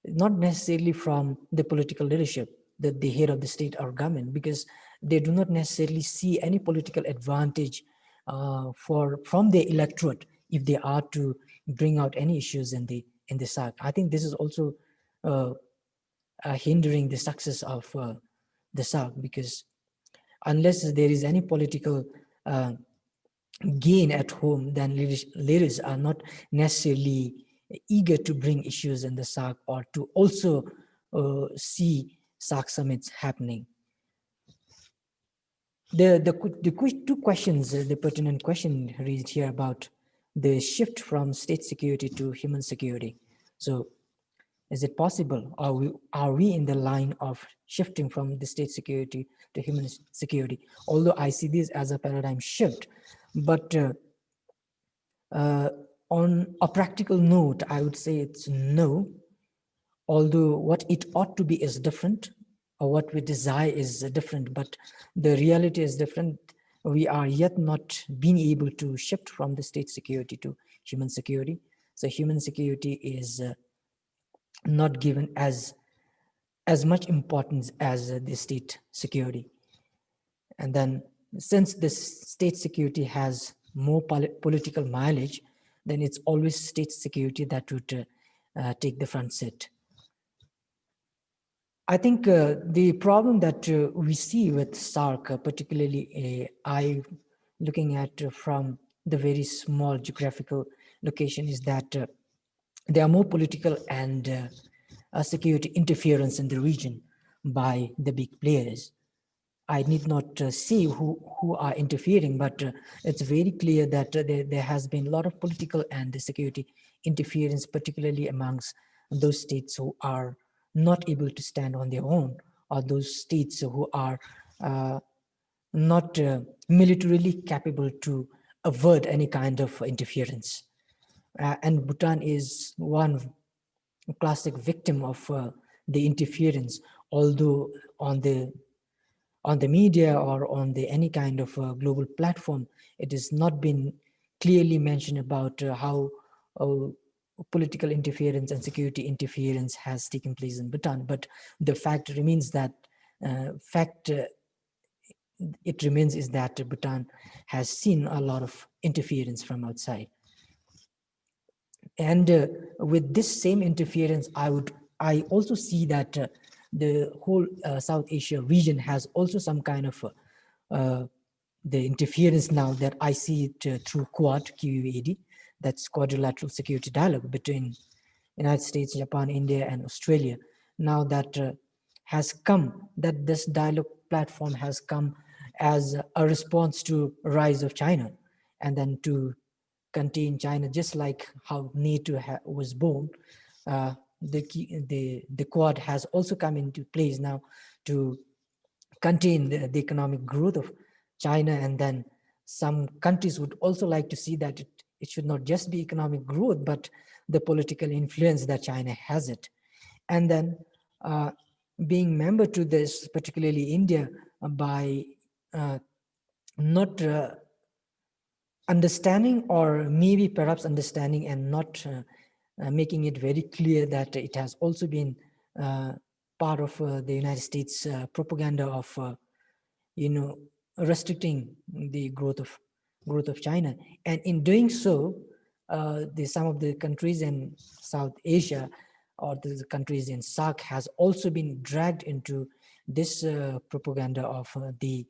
Speaker 5: not necessarily from the political leadership, the head of the state or government, because they do not necessarily see any political advantage from the electorate if they are to bring out any issues in the SAARC. I think this is also hindering the success of the SAARC, because unless there is any political gain at home, then leaders are not necessarily eager to bring issues in the SAARC or to also see SAARC summits happening. The 2 questions, the pertinent question raised here about the shift from state security to human security. So is it possible? Are we in the line of shifting from the state security to human security? Although I see this as a paradigm shift, but on a practical note, I would say it's no. although what it ought to be is different, or what we desire is different, but the reality is different. We are yet not being able to shift from the state security to human security. So human security is not given as much importance as the state security. And then since this state security has more political mileage, then it's always state security that would take the front seat. I think the problem that we see with SAARC, particularly I looking at from the very small geographical location, is that there are more political and security interference in the region by the big players. I need not say who are interfering, but it's very clear that there has been a lot of political and security interference, particularly amongst those states who are not able to stand on their own, or those states who are not militarily capable to avert any kind of interference. And Bhutan is one classic victim of the interference, although on the media or on the any kind of global platform, it has not been clearly mentioned about how political interference and security interference has taken place in Bhutan. But the fact remains that it remains is that Bhutan has seen a lot of interference from outside. And with this same interference, I also see that the whole South Asia region has also some kind of the interference now that I see it through Quad, QUAD, that's Quadrilateral Security Dialogue between United States, Japan, India, and Australia. Now that this dialogue platform has come as a response to rise of China, and then to contain China, just like how NATO was born. The Quad has also come into place now to contain the economic growth of China, and then some countries would also like to see that it should not just be economic growth, but the political influence that China has it. And then being member to this, particularly India, by not understanding, or maybe perhaps understanding and not making it very clear that it has also been part of the United States propaganda of restricting the growth of China. And in doing so, some of the countries in South Asia, or the countries in SAARC, has also been dragged into this propaganda of the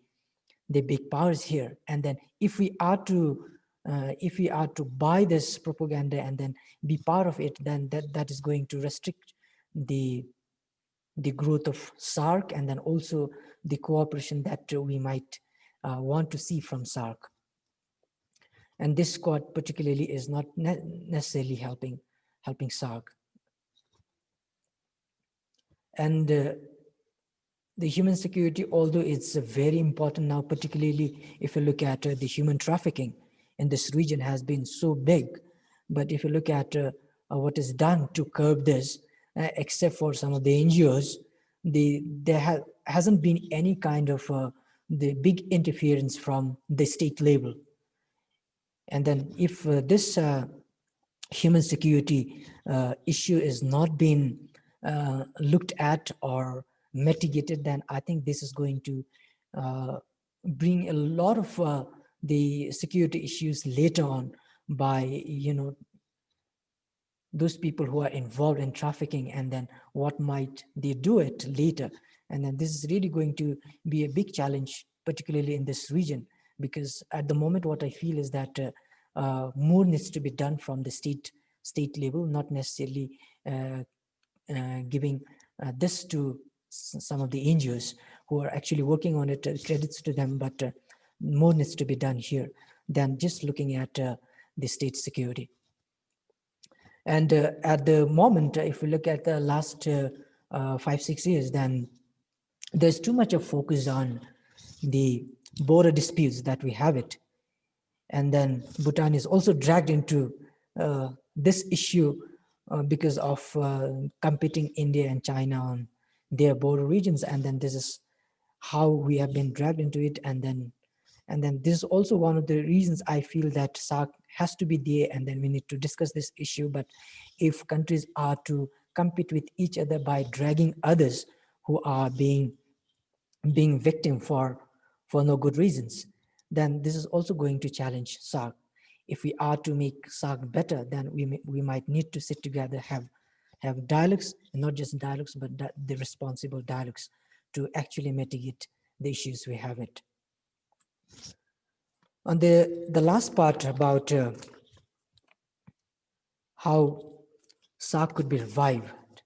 Speaker 5: big powers here. And then if we are to buy this propaganda and then be part of it, then that is going to restrict the growth of SAARC, and then also the cooperation that we might want to see from SAARC. And this Quad particularly is not necessarily helping SAARC. And the human security, although it's very important now, particularly if you look at the human trafficking in this region has been so big. But if you look at what is done to curb this, except for some of the NGOs, there hasn't been any kind of the big interference from the state level. And then if this human security issue is not being looked at or mitigated, then I think this is going to bring a lot of the security issues later on by those people who are involved in trafficking, and then what might they do it later. And then this is really going to be a big challenge, particularly in this region, because at the moment what I feel is that more needs to be done from the state level, not necessarily giving this to some of the NGOs who are actually working on it, credits to them, but more needs to be done here than just looking at the state security. And at the moment, if we look at the last 5-6 years, then there's too much of focus on the border disputes that we have it. And then Bhutan is also dragged into this issue because of competing India and China on their border regions. And then this is how we have been dragged into it. And then this is also one of the reasons I feel that SAARC has to be there, and then we need to discuss this issue. But if countries are to compete with each other by dragging others who are being victim for no good reasons, then this is also going to challenge SAARC. If we are to make SAARC better, then we might need to sit together, have dialogues, and not just dialogues, but the responsible dialogues to actually mitigate the issues we have it. On the last part about how SAARC could be revived,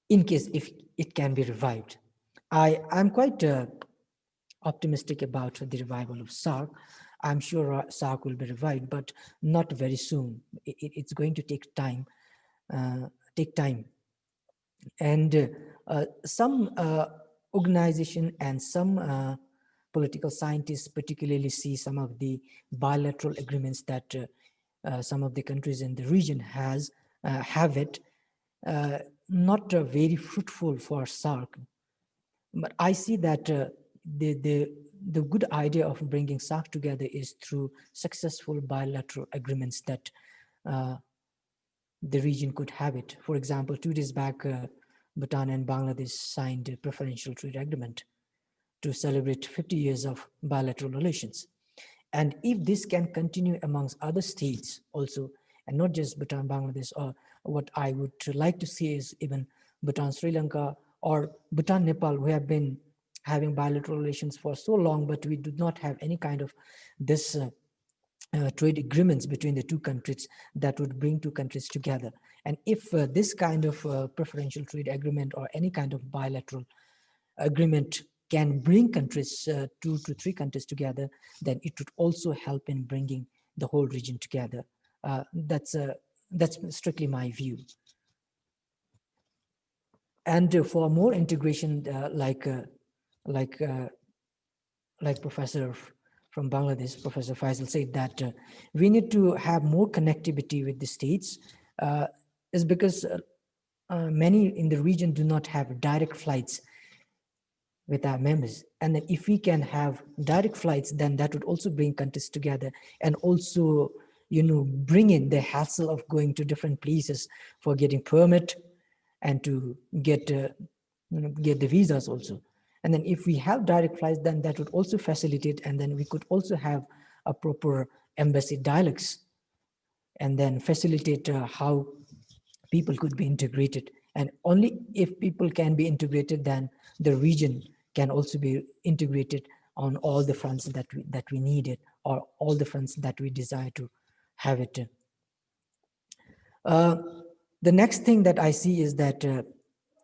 Speaker 5: in case if it can be revived, I'm quite optimistic about the revival of SAARC. I'm sure SAARC will be revived, but not very soon. It's going to take time. And some organization and some political scientists particularly see some of the bilateral agreements that some of the countries in the region have it not very fruitful for SAARC. But I see that the good idea of bringing SAARC together is through successful bilateral agreements that the region could have it. For example, 2 days back, Bhutan and Bangladesh signed a preferential trade agreement to celebrate 50 years of bilateral relations. And if this can continue amongst other states also, and not just Bhutan, Bangladesh, or what I would like to see is even Bhutan, Sri Lanka, or Bhutan, Nepal, who have been having bilateral relations for so long, but we do not have any kind of this trade agreements between the two countries that would bring two countries together. And if this kind of preferential trade agreement or any kind of bilateral agreement can bring countries, 2 to 3 countries together, then it would also help in bringing the whole region together. That's strictly my view. And for more integration, like Professor from Bangladesh, Professor Faisal said that we need to have more connectivity with the states, is because many in the region do not have direct flights with our members. And then if we can have direct flights, then that would also bring countries together, and also, bring in the hassle of going to different places for getting permit and to get the visas also. And then if we have direct flights, then that would also facilitate, and then we could also have a proper embassy dialogues, and then facilitate how people could be integrated. And only if people can be integrated, then the region can also be integrated on all the fronts that we needed, or all the fronts that we desire to have it. The next thing that I see is that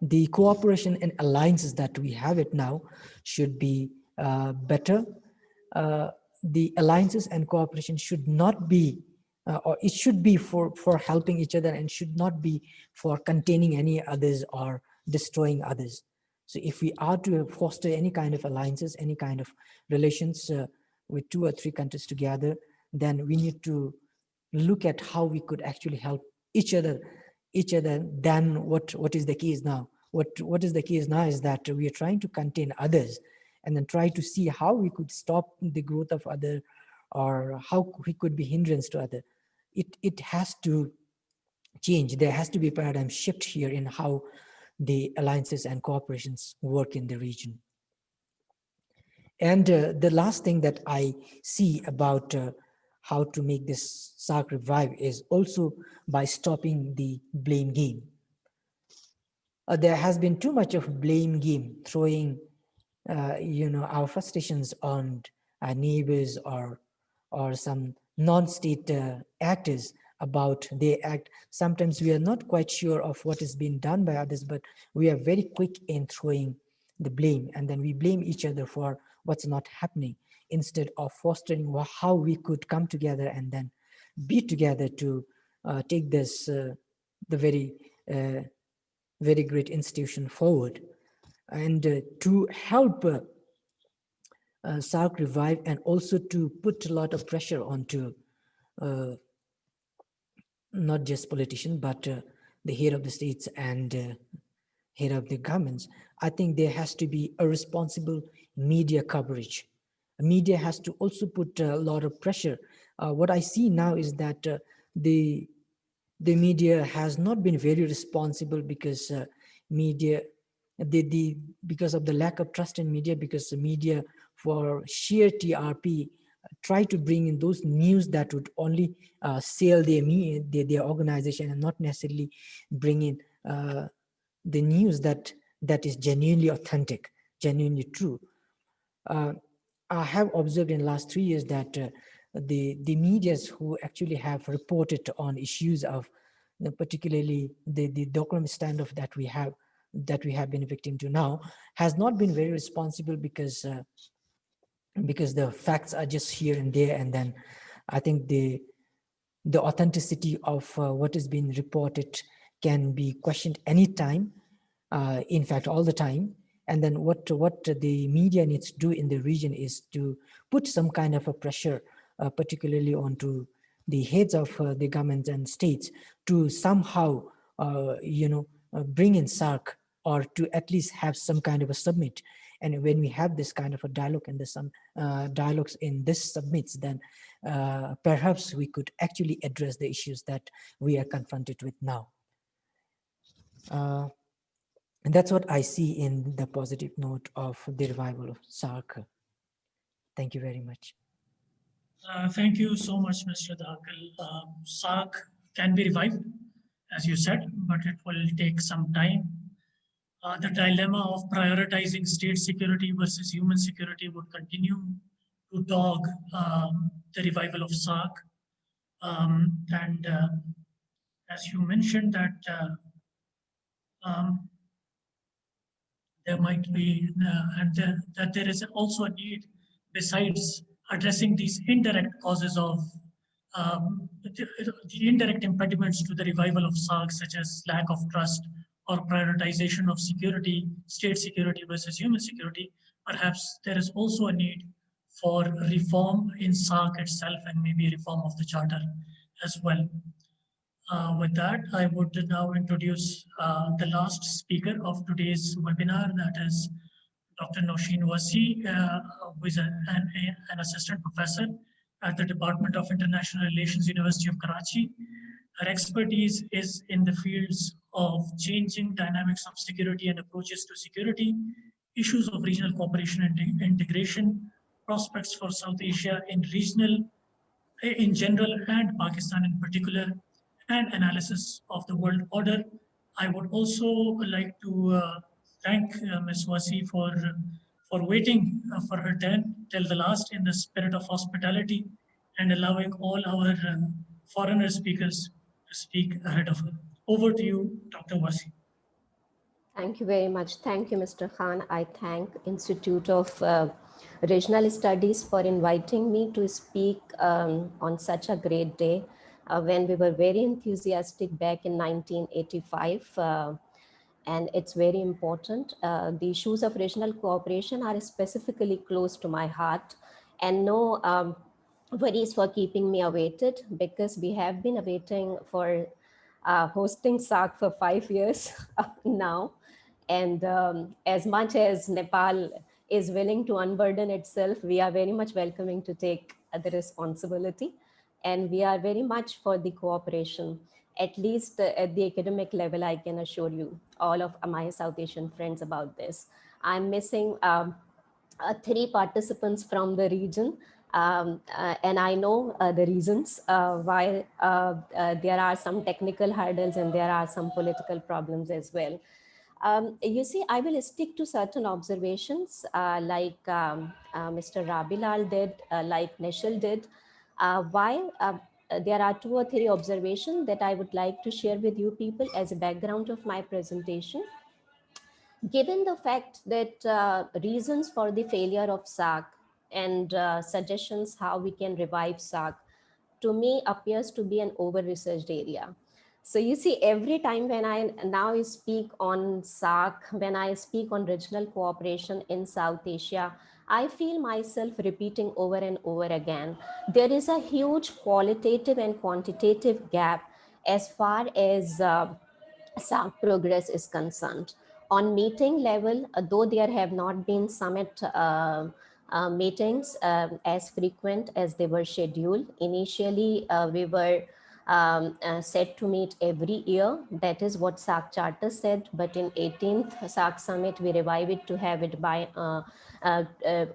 Speaker 5: the cooperation and alliances that we have it now should be better. The alliances and cooperation should not be, or it should be for helping each other, and should not be for containing any others or destroying others. So if we are to foster any kind of alliances, any kind of relations with 2 or 3 countries together, then we need to look at how we could actually help each other than what is the case now. What is the case now is that we are trying to contain others, and then try to see how we could stop the growth of other, or how we could be hindrance to other. It has to change. There has to be a paradigm shift here in how the alliances and cooperations work in the region. And the last thing that I see about how to make this SAARC revive is also by stopping the blame game. There has been too much of blame game, throwing our frustrations on our neighbors or some non-state actors about their act. Sometimes we are not quite sure of what is being done by others, but we are very quick in throwing the blame, and then we blame each other for what's not happening, instead of fostering how we could come together and then be together to take this the very great institution forward, and to help SAARC revive, and also to put a lot of pressure onto not just politicians, but the head of the states and head of the governments, I think there has to be a responsible media coverage. Media has to also put a lot of pressure. What I see now is that the the media has not been very responsible because media because of the lack of trust in media, because the media for sheer TRP try to bring in those news that would only sell their organization and not necessarily bring in the news that is genuinely authentic, genuinely true. uh, I have observed in the last 3 years that the medias who actually have reported on issues of particularly the document standoff that we have been a victim to now has not been very responsible because the facts are just here and there, and then I think the authenticity of what is being reported can be questioned anytime, in fact, all the time. And then what the media needs to do in the region is to put some kind of a pressure, particularly onto the heads of the governments and states to somehow, bring in SAARC, or to at least have some kind of a summit. And when we have this kind of a dialogue and some dialogues in this summits, then perhaps we could actually address the issues that we are confronted with now. And that's what I see in the positive note of the revival of SAARC. Thank you very much.
Speaker 1: Thank you so much, Mr. Dhakal. SAARC can be revived, as you said, but it will take some time. The dilemma of prioritizing state security versus human security would continue to dog the revival of SAARC. And as you mentioned that there might be, that there is also a need, besides addressing these indirect causes of the indirect impediments to the revival of SAARC, such as lack of trust or prioritization of security, state security versus human security. Perhaps there is also a need for reform in SAARC itself, and maybe reform of the charter as well. With that, I would now introduce the last speaker of today's webinar, that is Dr. Nausheen Wasi, who is an assistant professor at the Department of International Relations, University of Karachi. Her expertise is in the fields of changing dynamics of security and approaches to security, issues of regional cooperation and integration, prospects for South Asia in general and Pakistan in particular, and analysis of the world order. I would also like to thank Ms. Wasi for waiting for her turn till the last in the spirit of hospitality and allowing all our foreigner speakers to speak ahead of her. Over to you, Dr. Wasi.
Speaker 6: Thank you very much. Thank you, Mr. Khan. I thank Institute of Regional Studies for inviting me to speak on such a great day when we were very enthusiastic back in 1985. And it's very important. The issues of regional cooperation are specifically close to my heart, and no worries for keeping me awaited, because we have been awaiting for hosting SAARC for 5 years now. And as much as Nepal is willing to unburden itself, we are very much welcoming to take the responsibility. And we are very much for the cooperation, at least at the academic level. I can assure you, all of my South Asian friends, about this. I'm missing 3 participants from the region. And I know the reasons why there are some technical hurdles and there are some political problems as well. You see, I will stick to certain observations like Mr. Rabilal did, like Nishal did, while there are 2 or 3 observations that I would like to share with you people as a background of my presentation. Given the fact that reasons for the failure of SAARC and suggestions how we can revive SAARC, to me appears to be an over-researched area. So you see, every time when I now speak on SAARC, when I speak on regional cooperation in South Asia, I feel myself repeating over and over again. There is a huge qualitative and quantitative gap as far as SAARC progress is concerned. On meeting level, though there have not been summit meetings as frequent as they were scheduled. Initially, we were set to meet every year. That is what SAARC Charter said. But in 18th SAARC Summit, we revived it to have it by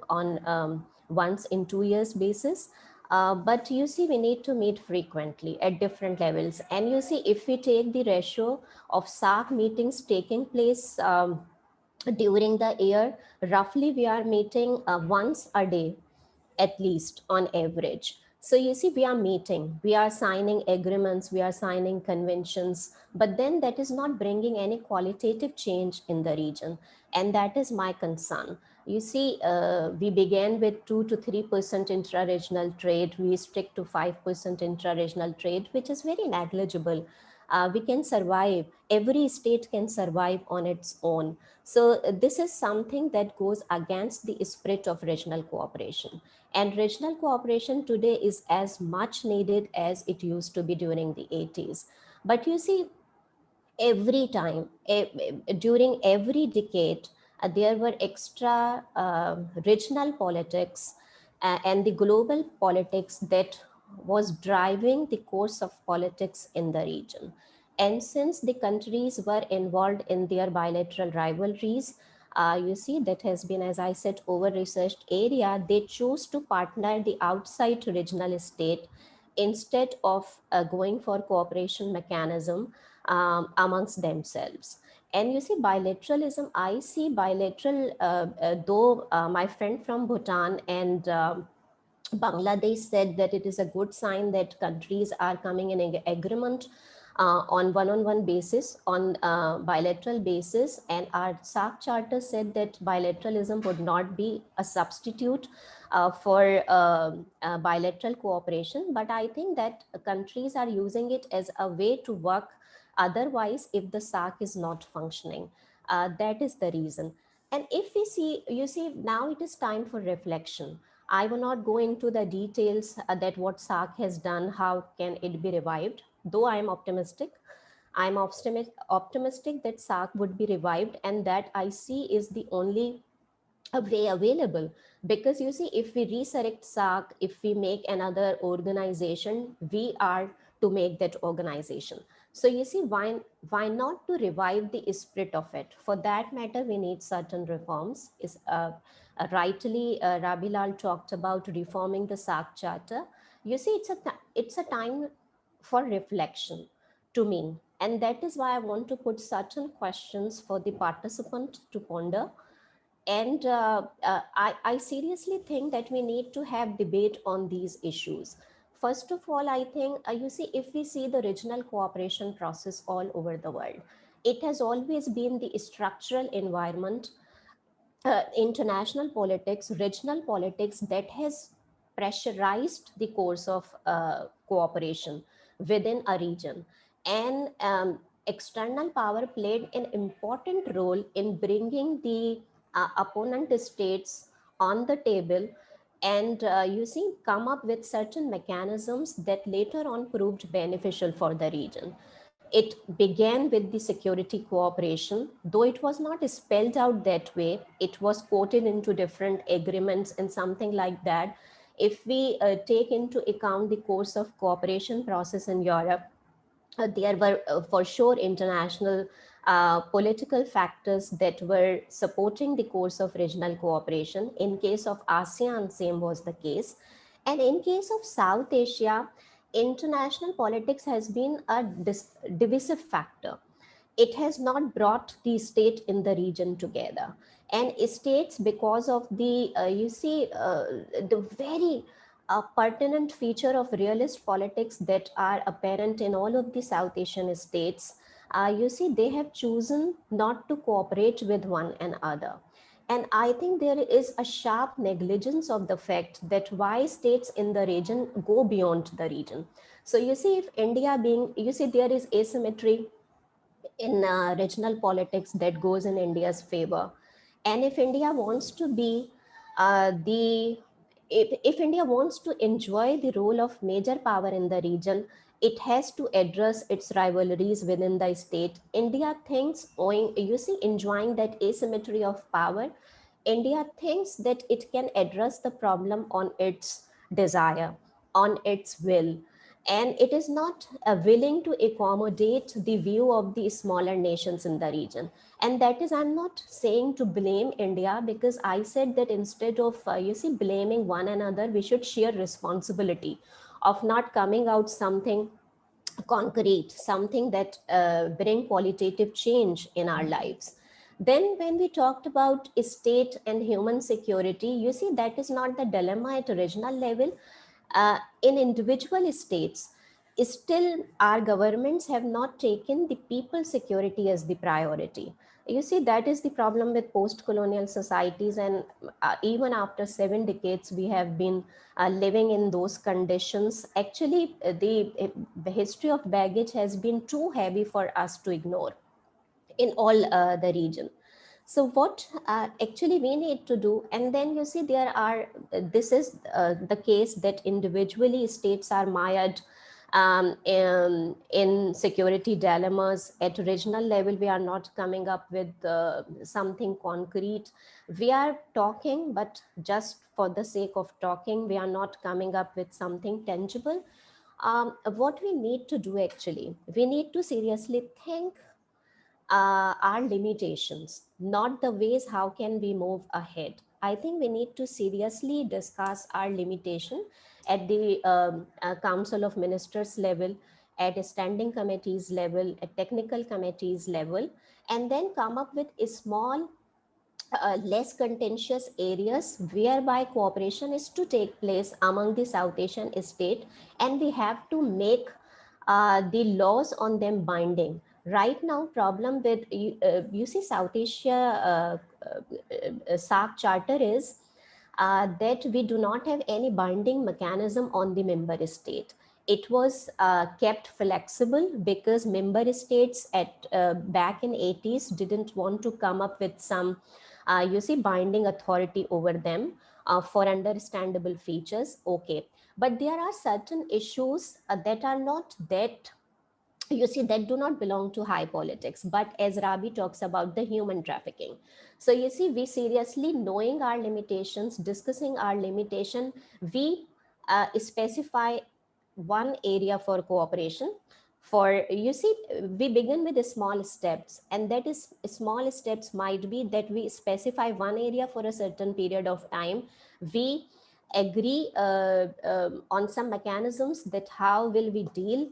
Speaker 6: on once in 2 years basis. But you see, we need to meet frequently at different levels. And you see, if we take the ratio of SAARC meetings taking place during the year, roughly we are meeting once a day at least on average. So you see, we are meeting, we are signing agreements, we are signing conventions, but then that is not bringing any qualitative change in the region. And that is my concern. You see, we began with 2 to 3% intra-regional trade. We stick to 5% intra-regional trade, which is very negligible. We can survive. Every state can survive on its own. So this is something that goes against the spirit of regional cooperation. And regional cooperation today is as much needed as it used to be during the 80s. But you see, every time, during every decade, there were extra regional politics and the global politics that was driving the course of politics in the region. And since the countries were involved in their bilateral rivalries, you see, that has been, as I said, over-researched area, they chose to partner the outside regional state instead of going for cooperation mechanism amongst themselves. And you see, bilateralism, I see bilateral, though my friend from Bhutan and Bangladesh said that it is a good sign that countries are coming in agreement on one-on-one basis, on bilateral basis, and our SAARC Charter said that bilateralism would not be a substitute for bilateral cooperation, but I think that countries are using it as a way to work otherwise if the SAARC is not functioning. That is the reason. And if we see, you see, now it is time for reflection. I will not go into the details that what SAARC has done, how can it be revived, though I am optimistic. I'm optimistic that SAARC would be revived, and that I see is the only way available. Because you see, if we resurrect SAARC, if we make another organization, we are to make that organization. So you see, why not to revive the spirit of it? For that matter, we need certain reforms. Rightly, Rabilal talked about reforming the SAARC Charter. You see, it's a time for reflection to me. And that is why I want to put certain questions for the participant to ponder. And I seriously think that we need to have debate on these issues. First of all, I think, you see, if we see the regional cooperation process all over the world, it has always been the structural environment, international politics, regional politics that has pressurized the course of cooperation within a region. And external power played an important role in bringing the opponent states on the table, and you see, come up with certain mechanisms that later on proved beneficial for the region. It began with the security cooperation, though it was not spelled out that way. It was quoted into different agreements and something like that. If we take into account the course of cooperation process in Europe, there were for sure international political factors that were supporting the course of regional cooperation. In case of ASEAN, same was the case. And in case of South Asia, international politics has been a divisive factor. It has not brought the state in the region together. And states, because of the, you see, the very pertinent feature of realist politics that are apparent in all of the South Asian states, you see, they have chosen not to cooperate with one another. And I think there is a sharp negligence of the fact that why states in the region go beyond the region. So you see, if India being, you see, there is asymmetry in regional politics that goes in India's favor. And if India wants to be if India wants to enjoy the role of major power in the region, It has to address its rivalries within the state. India thinks, enjoying that asymmetry of power, India thinks that it can address the problem on its desire, on its will, and it is not willing to accommodate the view of the smaller nations in the region. And that is, I'm not saying to blame India, because I said that instead of blaming one another, we should share responsibility of not coming out something concrete, something that bring qualitative change in our lives. Then when we talked about state and human security, you see, that is not the dilemma at a regional level. In individual states, still our governments have not taken the people's security as the priority. You see, that is the problem with post-colonial societies, and even after 7 decades we have been living in those conditions. Actually, the history of baggage has been too heavy for us to ignore in all the region. So what actually we need to do, and then you see, there are this is the case that individually states are mired in security dilemmas. At regional level, we are not coming up with something concrete. We are talking, but just for the sake of talking, we are not coming up with something tangible. What we need to do, actually, we need to seriously think our limitations, not the ways how can we move ahead. I think we need to seriously discuss our limitation at the Council of Ministers level, at a standing committees level, at technical committees level, and then come up with a small less contentious areas whereby cooperation is to take place among the South Asian state, and we have to make the laws on them binding. Right now, problem with you see South Asia SAARC charter is that we do not have any binding mechanism on the member state. It was kept flexible because member states at back in 80s didn't want to come up with some binding authority over them for understandable features. Okay, but there are certain issues that are not that, that do not belong to high politics, but as Rabi talks about the human trafficking. So we seriously knowing our limitations, discussing our limitation, we specify one area for cooperation. For we begin with the small steps, and that is small steps might be that we specify one area for a certain period of time. We agree on some mechanisms that how will we deal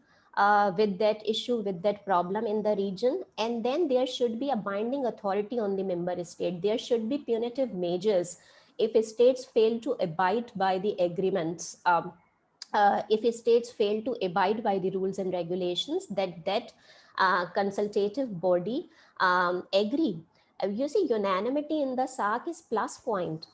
Speaker 6: with that issue, with that problem in the region, and then there should be a binding authority on the member state. There should be punitive measures if states fail to abide by the agreements. If states fail to abide by the rules and regulations, that consultative body agree. Unanimity in the SAARC is plus point.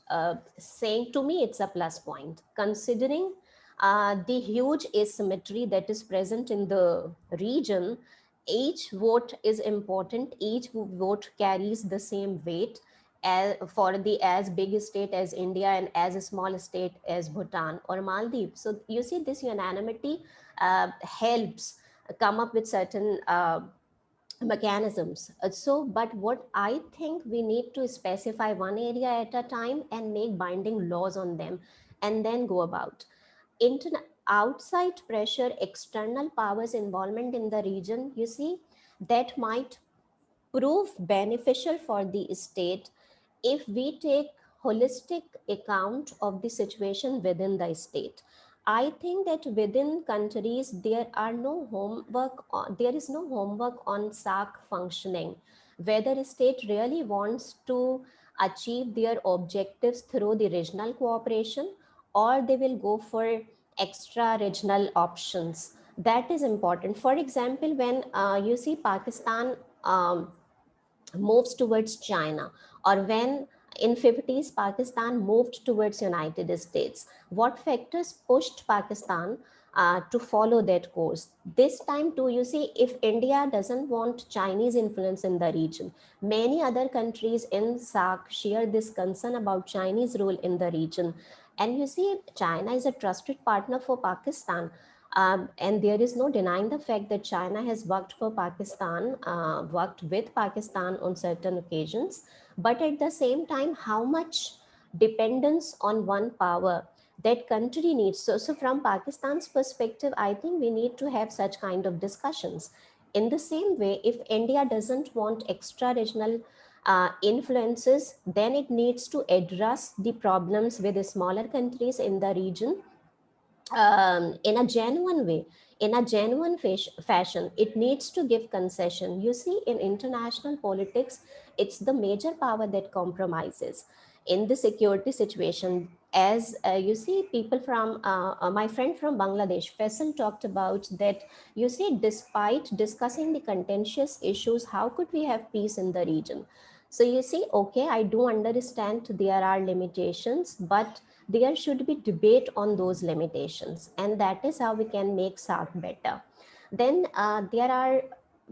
Speaker 6: Saying to me, it's a plus point, considering the huge asymmetry that is present in the region. Each vote is important. Each vote carries the same weight for the as big state as India and as a small state as Bhutan or Maldives. So this unanimity helps come up with certain mechanisms. But what I think, we need to specify one area at a time and make binding laws on them, and then go about. Outside pressure, external powers involvement in the region, that might prove beneficial for the state if we take holistic account of the situation within the state. I think that within countries there is no homework on SAARC functioning, whether a state really wants to achieve their objectives through the regional cooperation, or they will go for extra regional options. That is important. For example, when Pakistan moves towards China, or when in 50s Pakistan moved towards United States, what factors pushed Pakistan to follow that course? This time too, if India doesn't want Chinese influence in the region, many other countries in SAARC share this concern about Chinese rule in the region. And China is a trusted partner for Pakistan. And there is no denying the fact that China has worked for Pakistan, worked with Pakistan on certain occasions. But at the same time, how much dependence on one power that country needs. So from Pakistan's perspective, I think we need to have such kind of discussions. In the same way, if India doesn't want extra regional influences, then it needs to address the problems with the smaller countries in the region in a genuine way, in a genuine fashion. It needs to give concession. You see, in international politics, it's the major power that compromises. In the security situation, as you see, people from my friend from Bangladesh, Faisal, talked about that. You see, despite discussing the contentious issues, how could we have peace in the region? So you see, okay, I do understand there are limitations, but there should be debate on those limitations, and that is how we can make SAARC better. Then there are,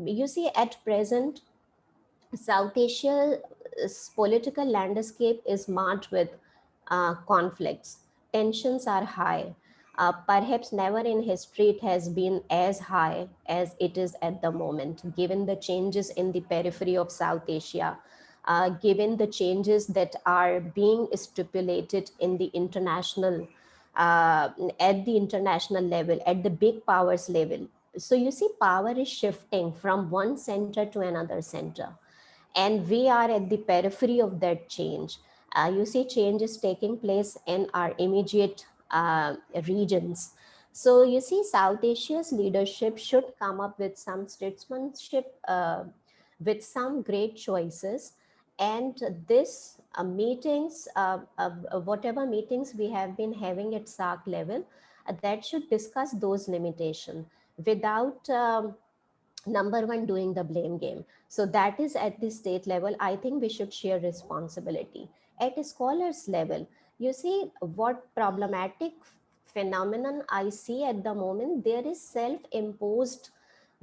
Speaker 6: you see, at present, South Asia's political landscape is marked with conflicts. Tensions are high. Perhaps never in history it has been as high as it is at the moment, given the changes in the periphery of South Asia, given the changes that are being stipulated in the international, at the international level, at the big powers level. So you see, power is shifting from one center to another center, and we are at the periphery of that change. You see, change is taking place in our immediate regions. So you see, South Asia's leadership should come up with some statesmanship, with some great choices. And this meetings, whatever meetings we have been having at SAARC level, that should discuss those limitations without number one doing the blame game. So that is at the state level. I think we should share responsibility. At a scholars level, you see, what problematic phenomenon I see at the moment, there is self-imposed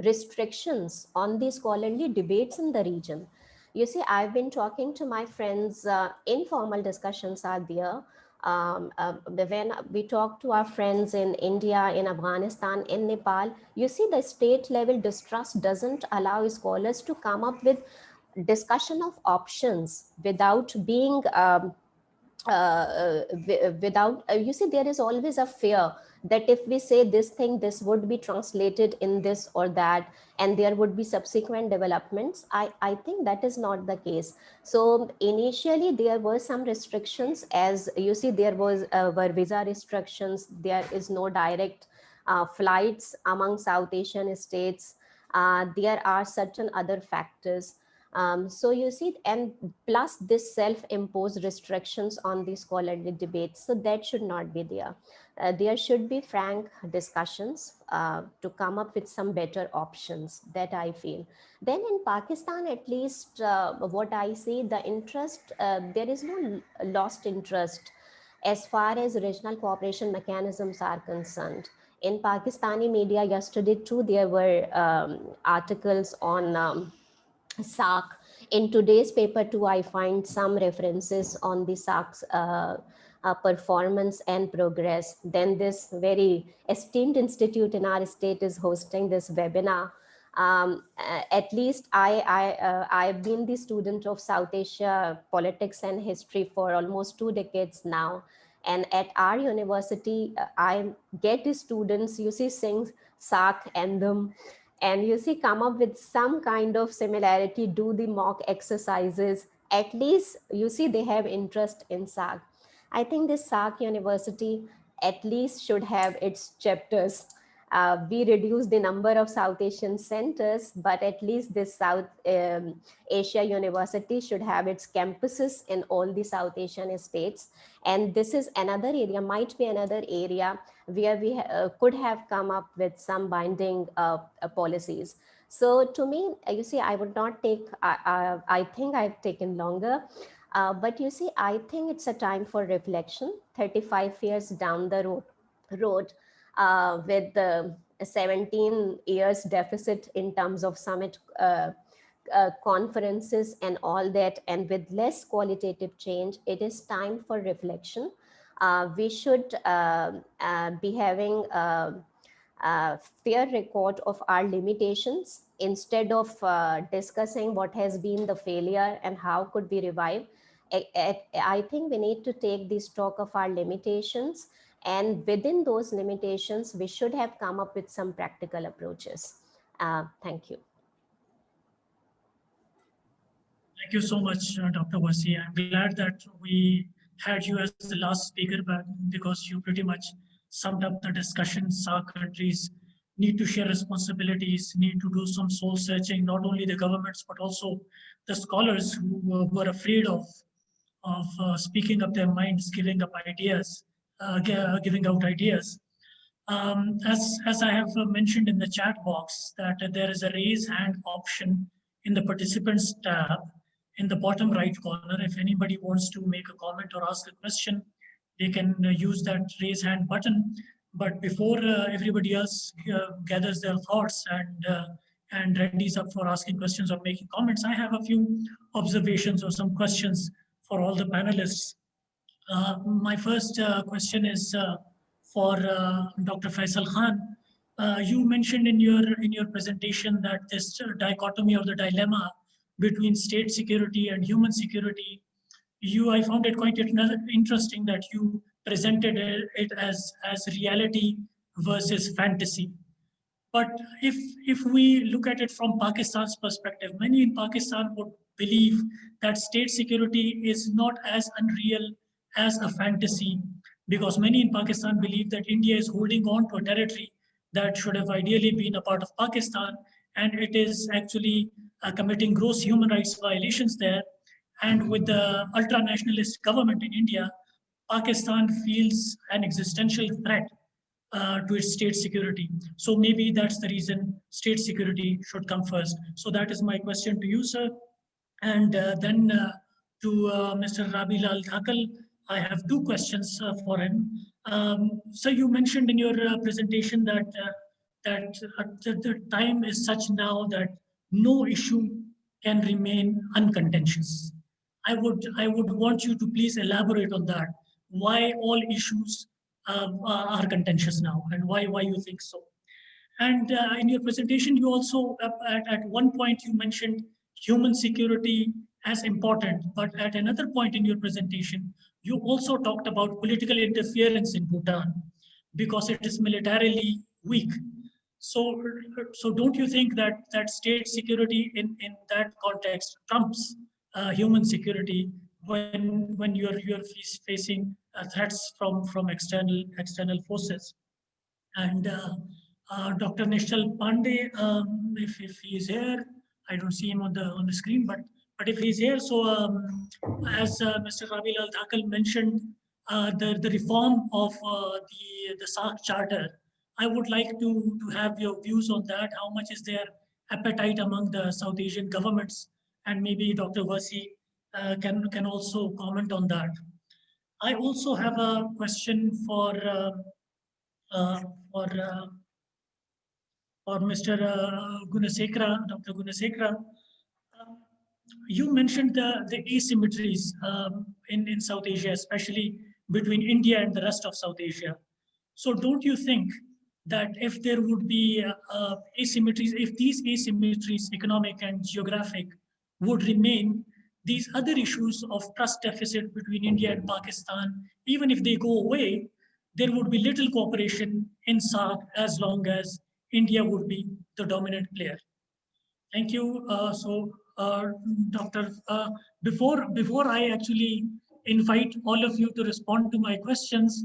Speaker 6: restrictions on the scholarly debates in the region. You see, I've been talking to my friends, informal discussions are there. When we talk to our friends in India, in Afghanistan, in Nepal, you see, the state level distrust doesn't allow scholars to come up with discussion of options without being without you see, there is always a fear that if we say this thing, this would be translated in this or that, and there would be subsequent developments. I think that is not the case. So initially there were some restrictions, as you see, there were visa restrictions. There is no direct flights among South Asian states. There are certain other factors. So you see, and plus this self-imposed restrictions on the scholarly debates, so that should not be there. There should be frank discussions to come up with some better options, that I feel. Then in Pakistan, at least what I see, the interest, there is no lost interest as far as regional cooperation mechanisms are concerned. In Pakistani media yesterday too, there were articles on SAARC. In today's paper too, I find some references on the SAARC's performance and progress. Then this very esteemed institute in our state is hosting this webinar. At least I've been the student of South Asia politics and history for almost 2 decades now. And at our university, I get the students, you see, sing SAARC anthem, and you see, come up with some kind of similarity, do the mock exercises. At least you see, they have interest in SAARC. I think this SAARC university at least should have its chapters. We reduce the number of South Asian centers, but at least this South Asia university should have its campuses in all the South Asian states. And this is another area, might be another area where we could have come up with some binding policies. So to me, you see, I would not take, I think I've taken longer, but you see, I think it's a time for reflection. 35 years down the road with the 17 years deficit in terms of summit conferences and all that, and with less qualitative change, it is time for reflection. We should be having fair record of our limitations instead of discussing what has been the failure and how could we revive. I think we need to take the stock of our limitations, and within those limitations, we should have come up with some practical approaches. Thank you.
Speaker 1: Thank you so much, Dr. Wasi. I'm glad that we had you as the last speaker, but because you pretty much summed up the discussion. SAARC countries need to share responsibilities, need to do some soul searching, not only the governments, but also the scholars who were afraid of speaking up their minds, giving up ideas, giving out ideas. As I have mentioned in the chat box, that there is a raise hand option in the participants tab in the bottom right corner. If anybody wants to make a comment or ask a question, they can use that raise hand button. But before everybody else gathers their thoughts and readies up for asking questions or making comments, I have a few observations or some questions for all the panelists. My first question is for Dr. Faisal Khan. You mentioned in your presentation that this dichotomy or the dilemma between state security and human security, I found it quite interesting that you presented it as reality versus fantasy. But if we look at it from Pakistan's perspective, many in Pakistan would believe that state security is not as unreal as a fantasy, because many in Pakistan believe that India is holding on to a territory that should have ideally been a part of Pakistan, and it is actually committing gross human rights violations there. And with the ultra-nationalist government in India, Pakistan feels an existential threat to its state security. So maybe that's the reason state security should come first. So that is my question to you, sir. And then to Mr. Rabi Lal Dhakal, I have two questions for him. So you mentioned in your presentation that the time is such now that no issue can remain uncontentious. I would want you to please elaborate on that. Why all issues are contentious now, and why you think so? And in your presentation, you also at one point you mentioned human security as important, but at another point in your presentation, you also talked about political interference in Bhutan because it is militarily weak. So don't you think that state security in that context trumps human security when you're facing threats from external forces? And Dr. Nishal Pandey, if he is here, I don't see him on the screen, but if he's here, so as Mr. Rabi Lal Dhakal mentioned, the reform of the SAARC charter, I would like to have your views on that. How much is their appetite among the South Asian governments? And maybe Dr. Wasi can also comment on that. I also have a question for uh, for uh, Mr. Gunasekara, Dr. Gunasekara. You mentioned the asymmetries in South Asia, especially between India and the rest of South Asia. So don't you think that if there would be asymmetries, if these asymmetries, economic and geographic, would remain, these other issues of trust deficit between India and Pakistan, even if they go away, there would be little cooperation in SAARC as long as India would be the dominant player. Thank you. Doctor, before I actually invite all of you to respond to my questions,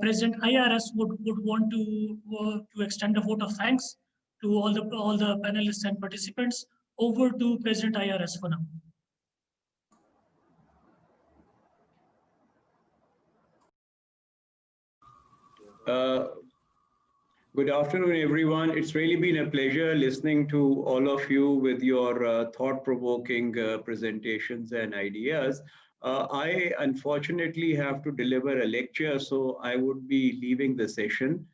Speaker 1: President IRS would want to extend a vote of thanks to all the panelists and participants. Over to President IRS for now.
Speaker 7: Good afternoon, everyone. It's really been a pleasure listening to all of you with your thought-provoking presentations and ideas. I unfortunately have to deliver a lecture, so I would be leaving the session.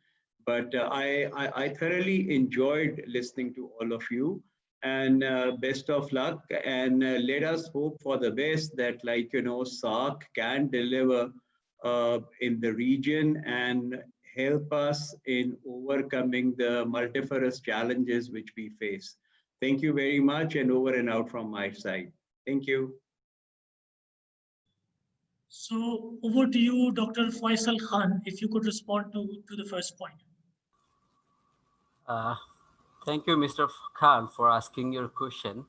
Speaker 7: But I thoroughly enjoyed listening to all of you, and best of luck. And let us hope for the best that, SAARC can deliver in the region and help us in overcoming the multifarious challenges which we face. Thank you very much, and over and out from my side. Thank you.
Speaker 1: So over to you, Dr. Faisal Khan, if you could respond to the first point.
Speaker 4: Uh, Thank you, Mr. Khan, for asking your question.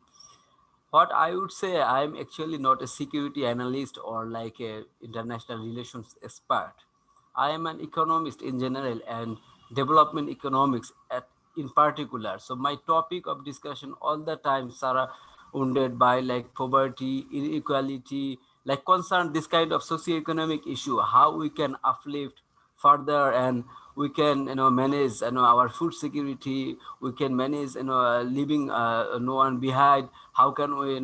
Speaker 4: What I would say, I'm actually not a security analyst or like a international relations expert. I am an economist in general and development economics in particular. So my topic of discussion all the time surrounded by like poverty, inequality, like concern this kind of socio-economic issue, how we can uplift further, and we can manage our food security, we can manage leaving no one behind, how can we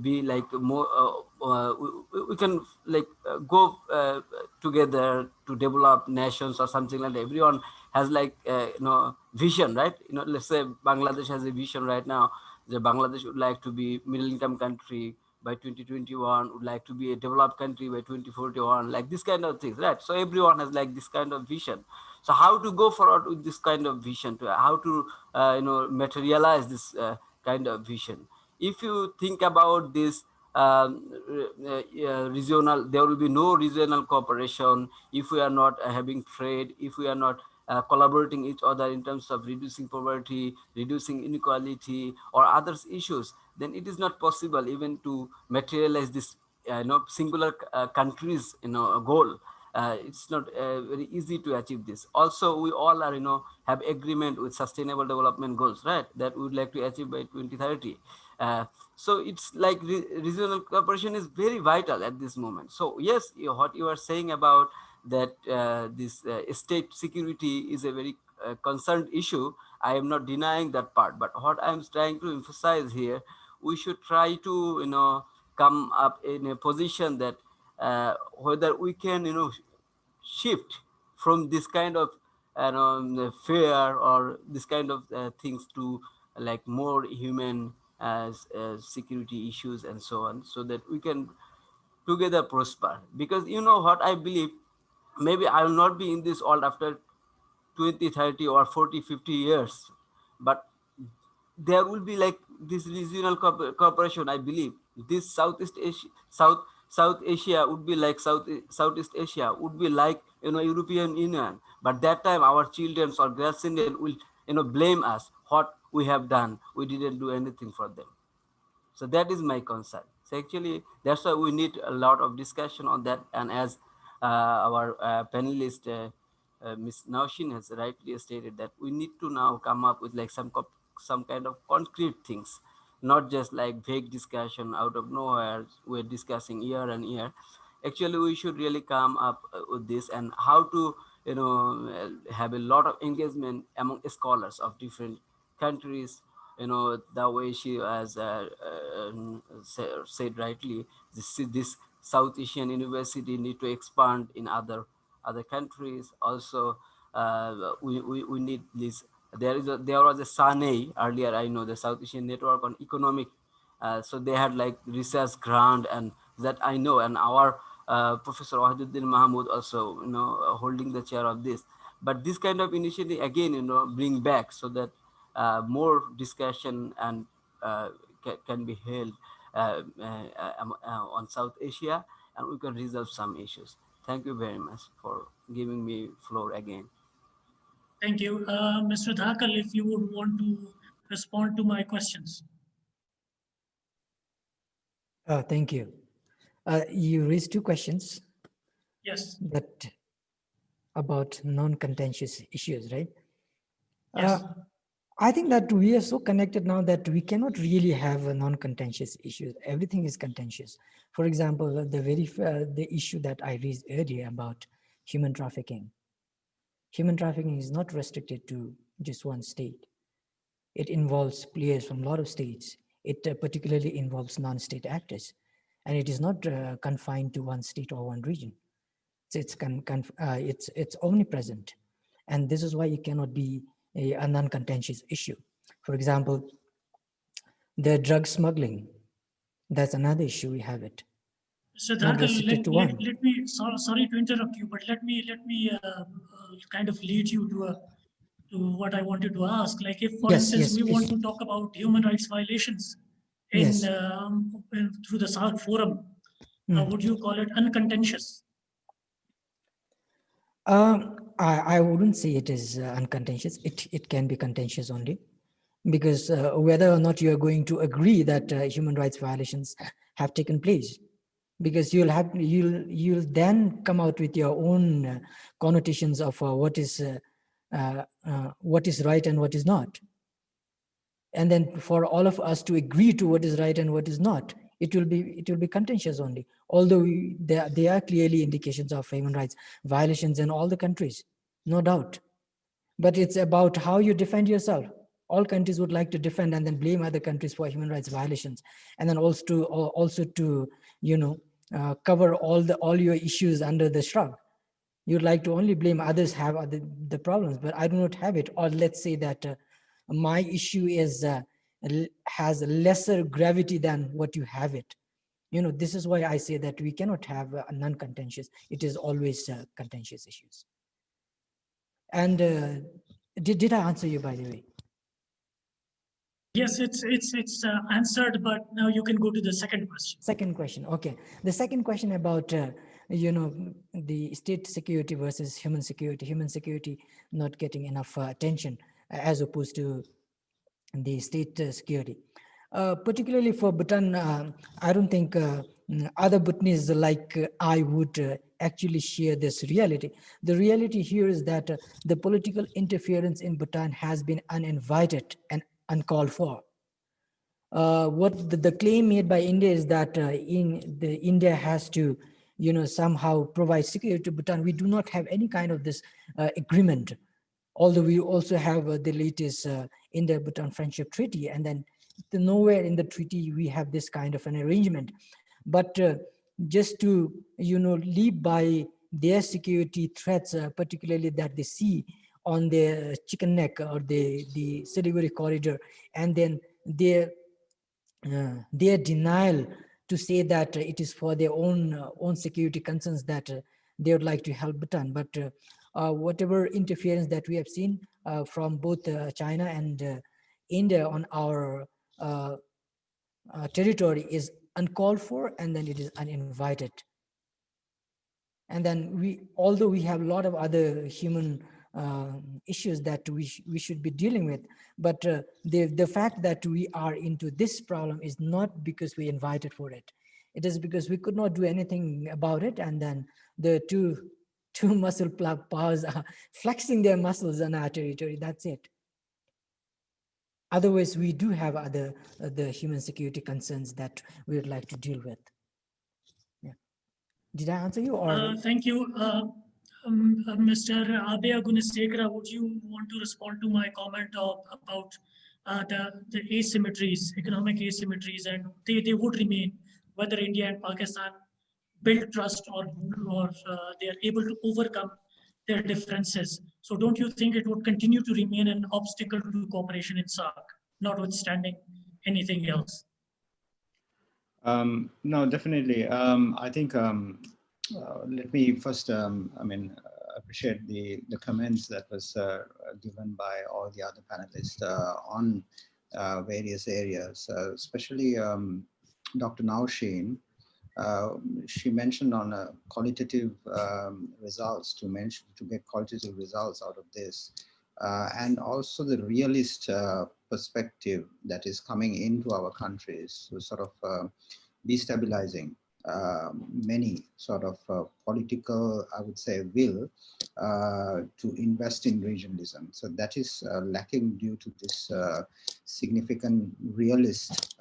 Speaker 4: be like more we can like go together to develop nations or something like that. Everyone has like vision, right? Let's say Bangladesh has a vision right now that Bangladesh would like to be middle income country by 2021, would like to be a developed country by 2041, like this kind of things, right? So everyone has like this kind of vision. So how to go forward with this kind of vision, to how to materialize this kind of vision? If you think about this regional, there will be no regional cooperation if we are not having trade, if we are not collaborating each other in terms of reducing poverty, reducing inequality or others issues, then it is not possible even to materialize this singular countries goal. It's not very easy to achieve this. Also, we all are have agreement with sustainable development goals, right, that we would like to achieve by 2030. So it's like regional cooperation is very vital at this moment. So yes, what you are saying about that this state security is a very concerned issue, I am not denying that part, but what I am trying to emphasize here, we should try to come up in a position that whether we can shift from this kind of fear or this kind of things to like more human security issues and so on, so that we can together prosper. Because what I believe, maybe I will not be in this world after 20, 30 or 40, 50 years, but there will be like this regional cooperation. I believe this South Asia would be like Southeast Asia would be like European Union. But that time our children or grandchildren will blame us what we have done. We didn't do anything for them. So that is my concern. So actually, that's why we need a lot of discussion on that. And as our panelist, Ms. Naushin has rightly stated, that we need to now come up with like some kind of concrete things, not just like vague discussion out of nowhere. We're discussing year and year. Actually, we should really come up with this, and how to have a lot of engagement among scholars of different countries. The way she has said rightly, this South Asian university need to expand in other countries also. We need this. There was a SANEI earlier, I know, the South Asian Network on Economic. So they had like research grant, and that I know, and our Professor Wahiduddin Mahmood also holding the chair of this. But this kind of initiative again bring back, so that more discussion and can be held on South Asia, and we can resolve some issues. Thank you very much for giving me floor again.
Speaker 1: Thank you. Mr. Dhakal, if you would want to respond to my questions.
Speaker 5: Thank you. You raised two questions.
Speaker 1: Yes.
Speaker 5: That about non-contentious issues, right?
Speaker 1: Yes.
Speaker 5: I think that we are so connected now that we cannot really have a non-contentious issue. Everything is contentious. For example, the issue that I raised earlier about human trafficking. Human trafficking is not restricted to just one state. It involves players from a lot of states. It particularly involves non-state actors, and it is not confined to one state or one region. So it's omnipresent, and this is why it cannot be a non-contentious issue. For example, the drug smuggling, that's another issue we have it.
Speaker 1: Mr.
Speaker 5: not
Speaker 1: Dharkar,
Speaker 5: restricted to one.
Speaker 1: let me, sorry to interrupt you, but let me kind of lead you to what I wanted to ask. Like if, for
Speaker 5: Yes,
Speaker 1: instance,
Speaker 5: yes,
Speaker 1: we want
Speaker 5: please.
Speaker 1: to talk about human rights violations
Speaker 5: Yes.
Speaker 1: through the SAARC forum,
Speaker 5: Mm.
Speaker 1: would you call it uncontentious?
Speaker 5: I wouldn't say it is uncontentious. It can be contentious only, because whether or not you are going to agree that human rights violations have taken place, because you'll then come out with your own connotations of what is right and what is not, and then for all of us to agree to what is right and what is not, it will be contentious only. Although there are clearly indications of human rights violations in all the countries, no doubt, but it's about how you defend yourself. All countries would like to defend and then blame other countries for human rights violations, and then also to cover all your issues under the shrug. You'd like to only blame others have the problems, but I do not have it. Or let's say that my issue has lesser gravity than what you have it. This is why I say that we cannot have a non-contentious. It is always contentious issues. And did I answer you, by the way?
Speaker 1: Yes, it's answered, but now you can go to the second question.
Speaker 5: Second question. Okay. The second question about the state security versus human security. Human security not getting enough attention as opposed to the state security. Particularly for Bhutan, I don't think other Bhutanese like I would actually share this reality. The reality here is that the political interference in Bhutan has been uninvited and uncalled for. What the claim made by India is that India has to, somehow provide security to Bhutan. We do not have any kind of this agreement, although we also have the latest India-Bhutan Friendship Treaty, and then nowhere in the treaty we have this kind of an arrangement. But just to, live by their security threats, particularly that they see on the Chicken Neck or the Siliguri corridor, and then their denial to say that it is for their own security concerns that they would like to help Bhutan. But whatever interference that we have seen from both China and India on our territory is uncalled for, and then it is uninvited. And then although we have a lot of other human issues that we should be dealing with, but the fact that we are into this problem is not because we invited for it. It is because we could not do anything about it, and then the two muscle powers are flexing their muscles on our territory. That's it. Otherwise, we do have the human security concerns that we would like to deal with. Yeah. Did I answer you? Or
Speaker 1: thank you. Mr. Abhay Gunasekara, would you want to respond to my comment about the asymmetries, economic asymmetries, and they would remain whether India and Pakistan build trust or they are able to overcome their differences. So don't you think it would continue to remain an obstacle to cooperation in SAARC, notwithstanding anything else?
Speaker 3: No, definitely. I think let me first, appreciate the comments that was given by all the other panelists on various areas, especially Dr. Nausheen. She mentioned on qualitative results to get qualitative results out of this, and also the realist perspective that is coming into our countries, so sort of destabilizing many sort of political, I would say, will to invest in regionalism. So that is lacking due to this significant realist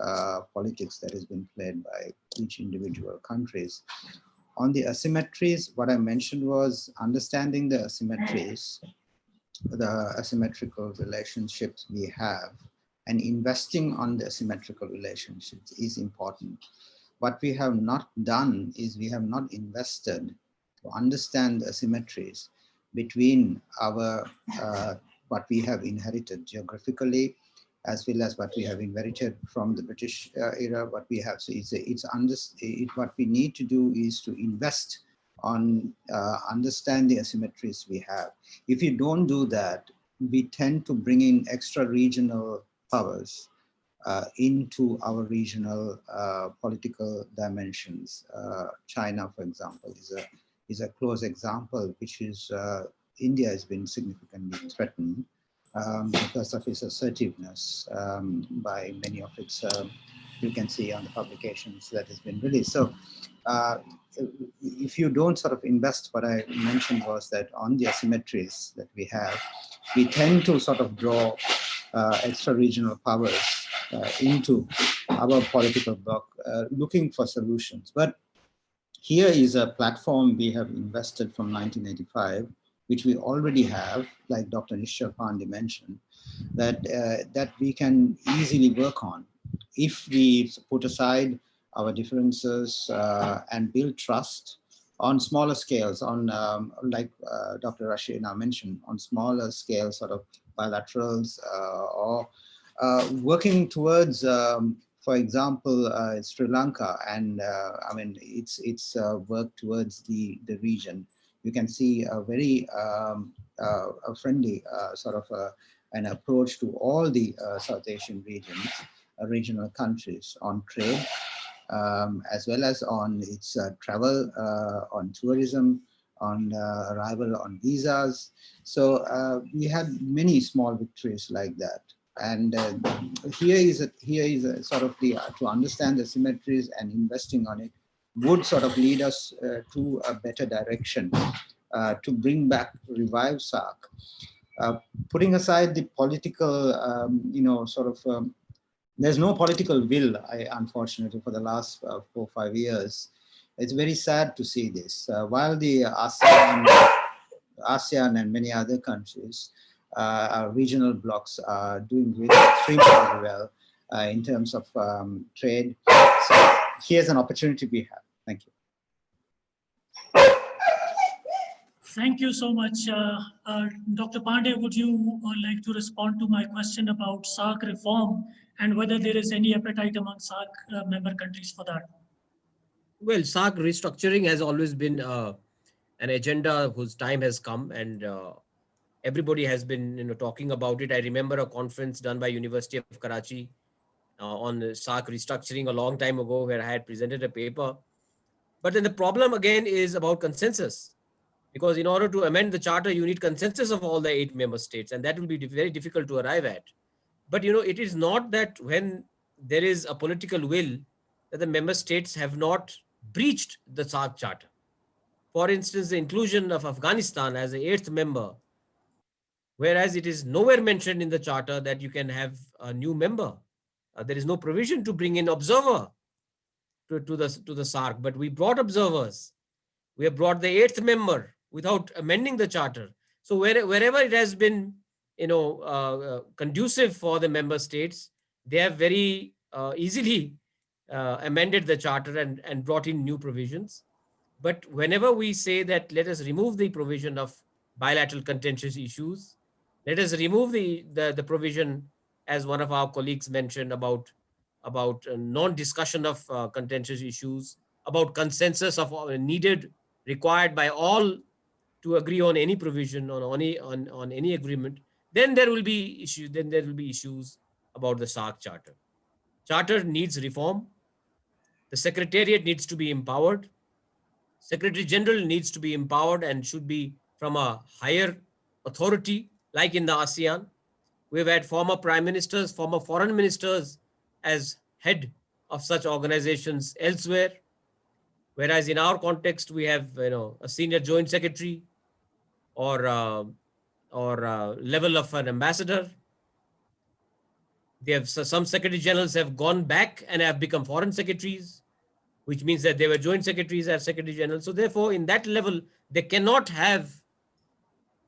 Speaker 3: politics that has been played by each individual countries. On the asymmetries, what I mentioned was understanding the asymmetries, the asymmetrical relationships we have, and investing on the asymmetrical relationships is important. What we have not done is we have not invested to understand the asymmetries between our what we have inherited geographically, as well as what we have inherited from the British era. What we have, so what we need to do is to invest on understand the asymmetries we have. If you don't do that, we tend to bring in extra regional powers into our regional political dimensions. China, for example, is a close example, which is India has been significantly threatened because of its assertiveness by many of its, you can see on the publications that has been released. So if you don't sort of invest, what I mentioned was that on the asymmetries that we have, we tend to sort of draw extra regional powers into our political bloc, looking for solutions. But here is a platform we have invested from 1985, which we already have, like Dr. Nishchal Pandey mentioned, that we can easily work on if we put aside our differences and build trust on smaller scales, on like Dr. Rashid now mentioned, on smaller scale sort of bilaterals or working towards, for example, Sri Lanka, and I mean it's work towards the region. You can see a very a friendly sort of an approach to all the South Asian regions, regional countries on trade, as well as on its travel, on tourism, on arrival on visas. So we had many small victories like that. And here is a sort of the to understand the symmetries and investing on it would sort of lead us to a better direction to bring back, revive SAARC. Putting aside the political, sort of, there's no political will, unfortunately, for the last 4 or 5 years. It's very sad to see this. While the ASEAN and many other countries, our regional blocs are doing really extremely well in terms of trade. So here's an opportunity we have. Thank you.
Speaker 1: Thank you so much. Dr. Pandey, would you like to respond to my question about SAARC reform and whether there is any appetite among SAARC member countries for that?
Speaker 2: Well, SAARC restructuring has always been an agenda whose time has come, and everybody has been talking about it. I remember a conference done by University of Karachi on SAARC restructuring a long time ago, where I had presented a paper. But then the problem again is about consensus, because in order to amend the charter, you need consensus of all the 8 member states, and that will be very difficult to arrive at. But it is not that when there is a political will that the member states have not breached the SAARC charter. For instance, the inclusion of Afghanistan as the 8th member, whereas it is nowhere mentioned in the charter that you can have a new member. There is no provision to bring in observer to the SAARC, but we brought observers. We have brought the 8th member without amending the charter. So wherever it has been, conducive for the member states, they have very easily amended the charter and brought in new provisions. But whenever we say that let us remove the provision of bilateral contentious issues, let us remove the provision, as one of our colleagues mentioned, about non-discussion of contentious issues, about consensus of needed, required by all to agree on any provision, on any agreement, then there will be issues. Then there will be issues about the SAARC charter. Charter needs reform. The Secretariat needs to be empowered. Secretary General needs to be empowered and should be from a higher authority, like in the ASEAN. We've had former prime ministers, former foreign ministers as head of such organizations elsewhere. Whereas in our context, we have a senior joint secretary or level of an ambassador. They have some secretary generals have gone back and have become foreign secretaries, which means that they were joint secretaries as secretary general. So therefore, in that level, they cannot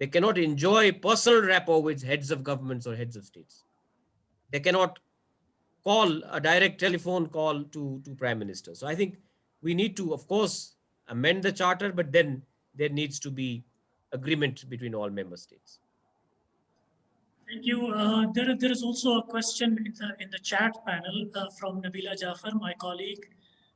Speaker 2: enjoy personal rapport with heads of governments or heads of states. They cannot call a direct telephone call to prime minister. So I think we need to, of course, amend the charter, but then there needs to be agreement between all member states.
Speaker 1: Thank you. There is also a question in the chat panel from Nabila Jafar, my colleague.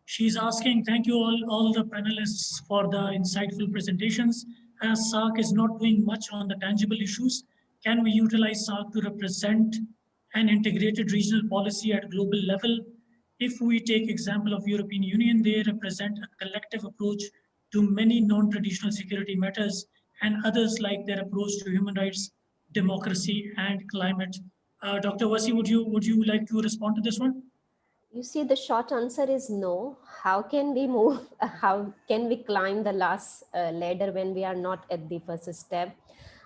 Speaker 1: She's asking, thank you all the panelists for the insightful presentations. As SAARC is not doing much on the tangible issues, can we utilize SAARC to represent an integrated regional policy at global level? If we take example of European Union, they represent a collective approach to many non-traditional security matters, and others like their approach to human rights, democracy, and climate. Dr. Wasi, would you like to respond to this one?
Speaker 6: You see, the short answer is no. How can we move? How can we climb the last ladder when we are not at the first step?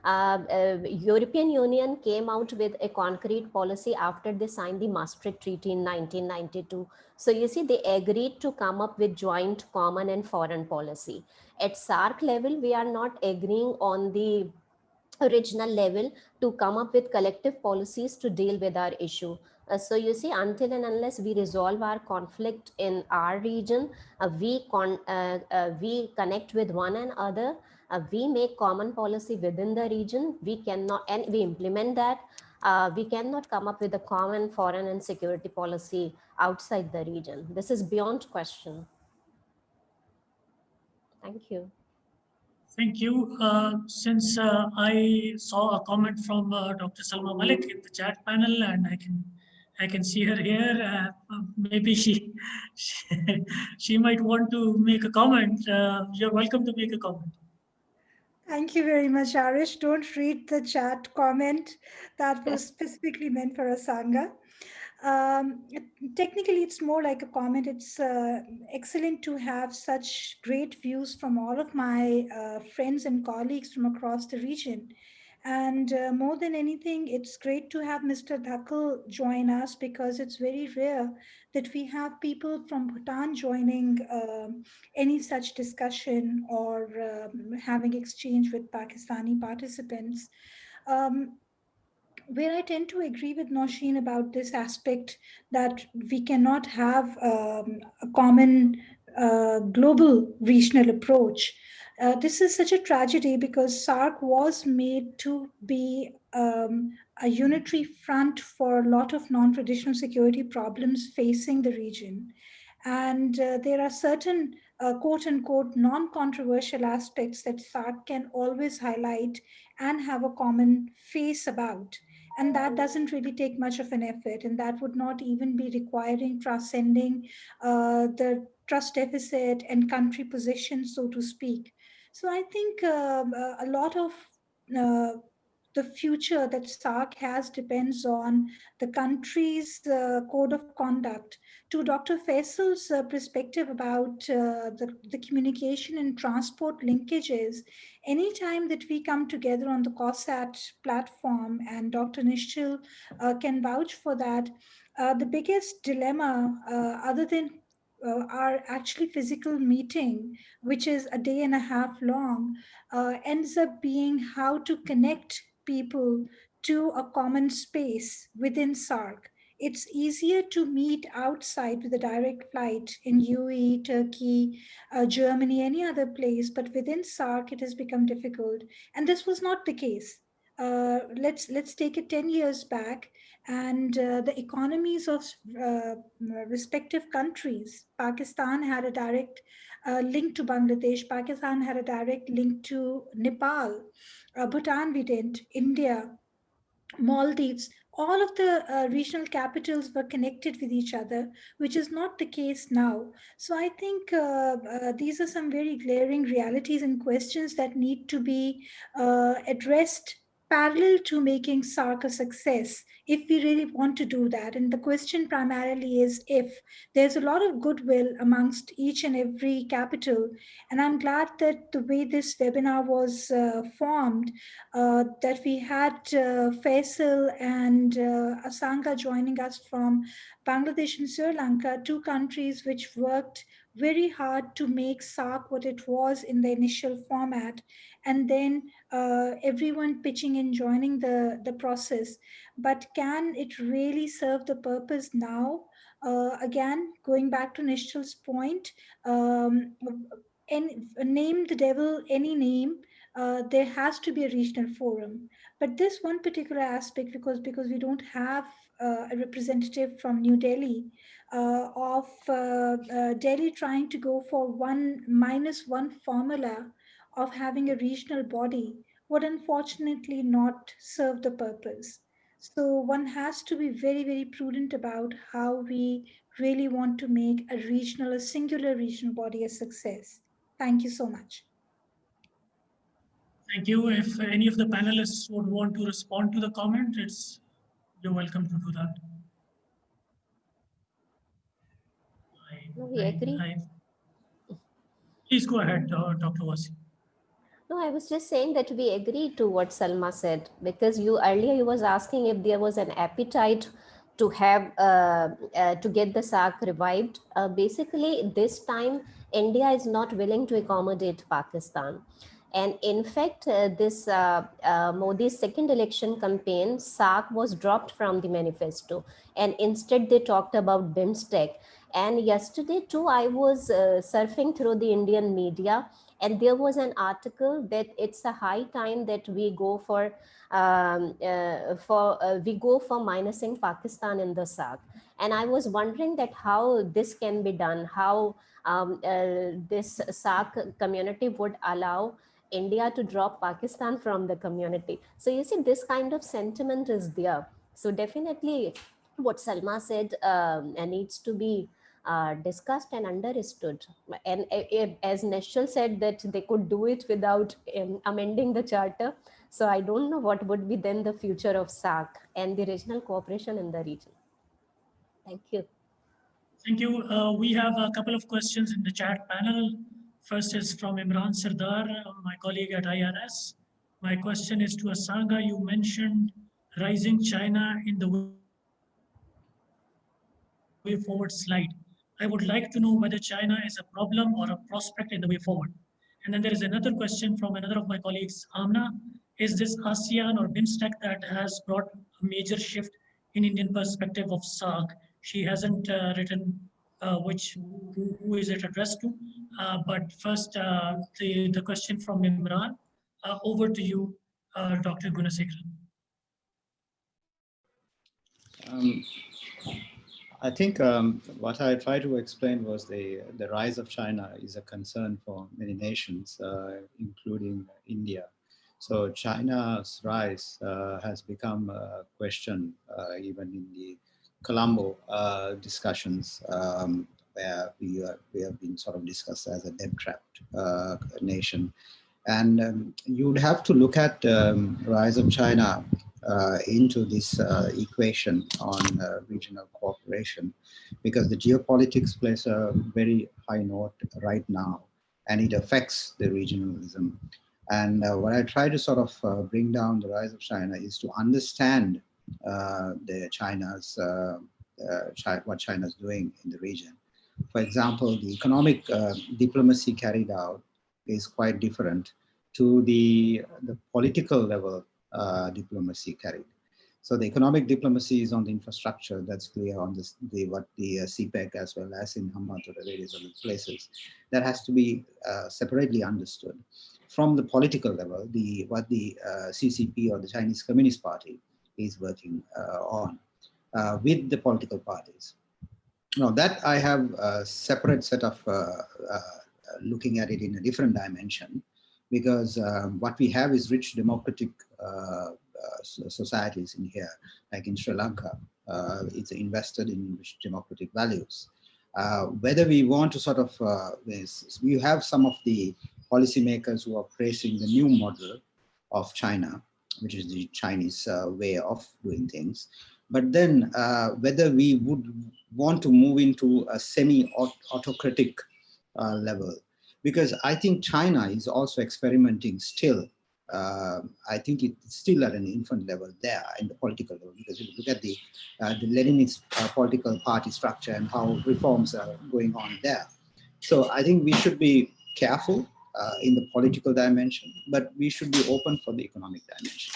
Speaker 6: European Union came out with a concrete policy after they signed the Maastricht Treaty in 1992. So you see, they agreed to come up with joint common and foreign policy. At SAARC level, we are not agreeing on the original level to come up with collective policies to deal with our issue. So you see, until and unless we resolve our conflict in our region, we connect with one another, we make common policy within the region, we cannot, and we implement that, we cannot come up with a common foreign and security policy outside the region. This is beyond question. Thank you.
Speaker 1: Thank you. Since I saw a comment from Dr. Salma Malik in the chat panel, and I can see her here. Maybe she she might want to make a comment. You're welcome to make a comment.
Speaker 8: Thank you very much, Arish. Don't read the chat comment. That was specifically meant for Asanga. Technically, it's more like a comment. It's excellent to have such great views from all of my friends and colleagues from across the region. And more than anything, it's great to have Mr. Dhakal join us because it's very rare that we have people from Bhutan joining any such discussion or having exchange with Pakistani participants. Um, where I tend to agree with Noshin about this aspect that we cannot have a common global regional approach. This is such a tragedy because SAARC was made to be a unitary front for a lot of non traditional security problems facing the region. And there are certain quote unquote non controversial aspects that SAARC can always highlight and have a common face about. And that doesn't really take much of an effort, and that would not even be requiring transcending the trust deficit and country position, so to speak. So I think a lot of uh, the future that SAARC has depends on the country's code of conduct. To Dr. Faisal's perspective about the communication and transport linkages, anytime that we come together on the COSAT platform, and Dr. Nishchil can vouch for that, the biggest dilemma, other than our actually physical meeting, which is a day and a half long, ends up being how to connect people to a common space within SARC. It's easier to meet outside with a direct flight in UAE, Turkey, Germany, any other place, but within SARC it has become difficult. And this was not the case. Let's take it 10 years back, and the economies of respective countries. Pakistan had a direct link to Bangladesh. Pakistan had a direct link to Nepal. Bhutan we didn't. India, Maldives, all of the regional capitals were connected with each other, which is not the case now. So I think these are some very glaring realities and questions that need to be addressed parallel to making SARC a success, if we really want to do that. And the question primarily is if. There's a lot of goodwill amongst each and every capital. And I'm glad that the way this webinar was formed, that we had Faisal and Asanga joining us from Bangladesh and Sri Lanka, two countries which worked very hard to make SAARC what it was in the initial format, and then everyone pitching in, joining the process. But can it really serve the purpose now? Again, going back to Nishchal's point, and name the devil any name, there has to be a regional forum. But this one particular aspect, because we don't have a representative from New Delhi, of Delhi trying to go for one formula of having a regional body, would unfortunately not serve the purpose. So one has to be very, very prudent about how we really want to make a singular regional body a success. Thank you so much.
Speaker 1: Thank you. If any of the panelists would want to respond to the comment, you're welcome to do that.
Speaker 6: No, we agree.
Speaker 1: Please go ahead, Dr. Wasi.
Speaker 6: No, I was just saying that we agree to what Salma said, because earlier you was asking if there was an appetite to have to get the SAARC revived. Basically, this time India is not willing to accommodate Pakistan. And in fact, this Modi's second election campaign, SAARC was dropped from the manifesto. And instead they talked about BIMSTEC. And yesterday too, I was surfing through the Indian media, and there was an article that it's a high time that we go for minusing Pakistan in the SAARC. And I was wondering that how this can be done, how this SAARC community would allow India to drop Pakistan from the community. So you see, this kind of sentiment is there. So definitely what Salma said needs to be discussed and understood. And as Neshal said that they could do it without amending the charter. So I don't know what would be then the future of SAARC and the regional cooperation in the region. Thank you.
Speaker 1: Thank you. We have a couple of questions in the chat panel. First is from Imran Sardar, my colleague at IRS. My question is to Asanga. You mentioned rising China in the way forward slide. I would like to know whether China is a problem or a prospect in the way forward. And then there is another question from another of my colleagues, Amna. Is this ASEAN or BIMSTEC that has brought a major shift in Indian perspective of SAARC? She hasn't written who is it addressed to. But first, the question from Imran. Over to you, Dr. Gunasekharan.
Speaker 3: I think what I tried to explain was the rise of China is a concern for many nations, including India. So China's rise has become a question even in the Colombo discussions, where we have been sort of discussed as a debt-trapped nation. And you would have to look at rise of China into this equation on regional cooperation, because the geopolitics plays a very high note right now, and it affects the regionalism. And what I try to sort of bring down the rise of China is to understand what China's doing in the region. For example, the economic diplomacy carried out is quite different to the political level diplomacy carried. So the economic diplomacy is on the infrastructure, that's clear on what the CPEC as well as in Hambantota, various other places. That has to be separately understood. From the political level, what the CCP or the Chinese Communist Party is working on with the political parties. Now that I have a separate set of looking at it in a different dimension, because what we have is rich democratic societies in here, like in Sri Lanka. It's invested in rich democratic values. Whether we want to sort of, we have some of the policymakers who are praising the new model of China, which is the Chinese way of doing things. But then whether we would want to move into a semi-autocratic level, because I think China is also experimenting still. I think it's still at an infant level there in the political level, because if you look at the Leninist political party structure and how reforms are going on there. So I think we should be careful in the political dimension, but we should be open for the economic dimension.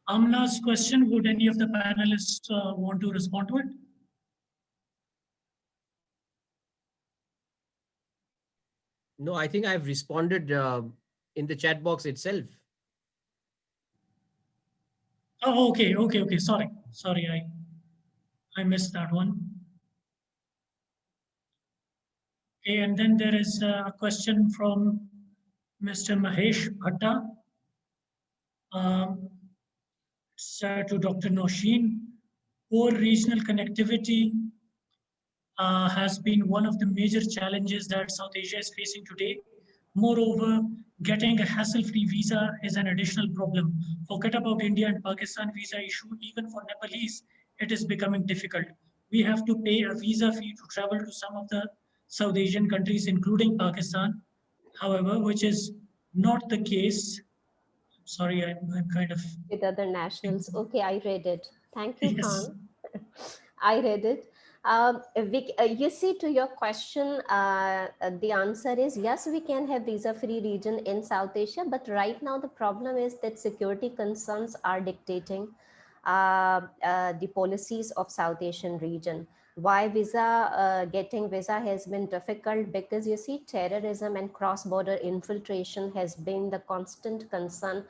Speaker 1: Amna's question, would any of the panelists want to respond to it?
Speaker 2: No, I think I've responded in the chat box itself.
Speaker 1: Oh, okay. Sorry, I missed that one. Okay, and then there is a question from Mr. Mahesh Bhatta. To Dr. Noshin. Poor regional connectivity has been one of the major challenges that South Asia is facing today. Moreover, getting a hassle-free visa is an additional problem. Forget about India and Pakistan visa issue, even for Nepalese, it is becoming difficult. We have to pay a visa fee to travel to some of the South Asian countries, including Pakistan, however, which is not the case. Sorry, I'm kind of,
Speaker 6: With other nationals. Okay, I read it. Thank you,
Speaker 1: yes.
Speaker 6: Khan. I read it. You see, to your question, the answer is yes, we can have visa-free region in South Asia, but right now the problem is that security concerns are dictating the policies of South Asian region. Why getting visa has been difficult? Because you see, terrorism and cross-border infiltration has been the constant concern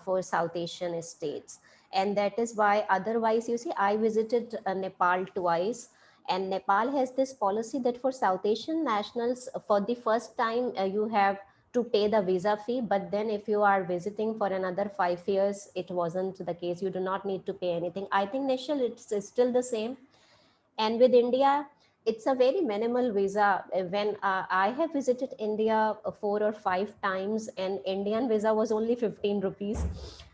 Speaker 6: for South Asian states. And that is why otherwise, you see, I visited Nepal twice, and Nepal has this policy that for South Asian nationals, for the first time, you have to pay the visa fee, but then if you are visiting for another 5 years, it wasn't the case. You do not need to pay anything. I think, Nishal, it's still the same. And with India, it's a very minimal visa. When I have visited India 4 or 5 times, and Indian visa was only 15 rupees.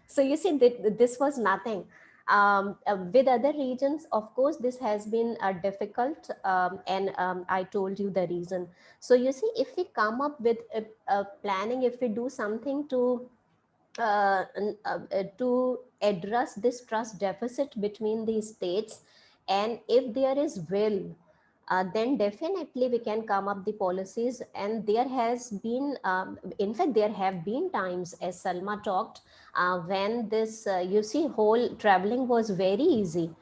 Speaker 6: So you see, this was nothing. With other regions, of course, this has been difficult, and I told you the reason. So you see, if we come up with a planning, if we do something to address this trust deficit between the states, and if there is will, then definitely we can come up the policies. And there has been in fact there have been times, as Salma talked, when this you see, whole traveling was very easy.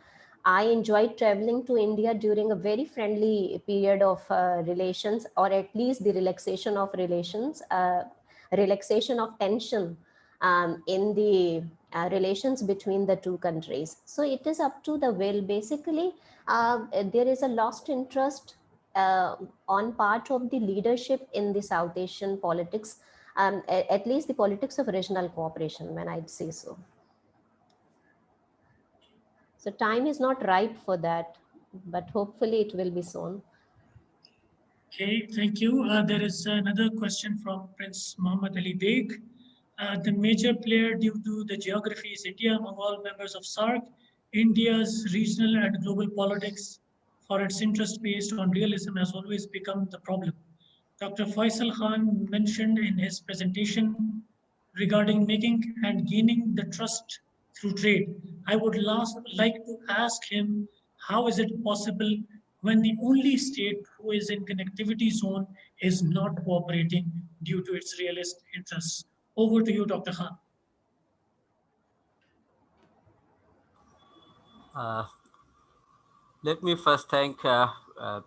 Speaker 6: I enjoyed traveling to India during a very friendly period of relations, or at least the relaxation of tension in the relations between the two countries. So it is up to the will. Basically, there is a lost interest uh, on part of the leadership in the South Asian politics, at least the politics of regional cooperation, when I'd say so. So time is not ripe for that, but hopefully it will be soon.
Speaker 1: Okay, thank you. There is another question from Prince Muhammad Ali Beg. The major player due to the geography is India among all members of SAARC. India's regional and global politics, for its interest based on realism, has always become the problem. Dr. Faisal Khan mentioned in his presentation regarding making and gaining the trust through trade. I would like to ask him, how is it possible when the only state who is in connectivity zone is not cooperating due to its realist interests? Over to you, Dr. Khan.
Speaker 4: Uh, Let me first thank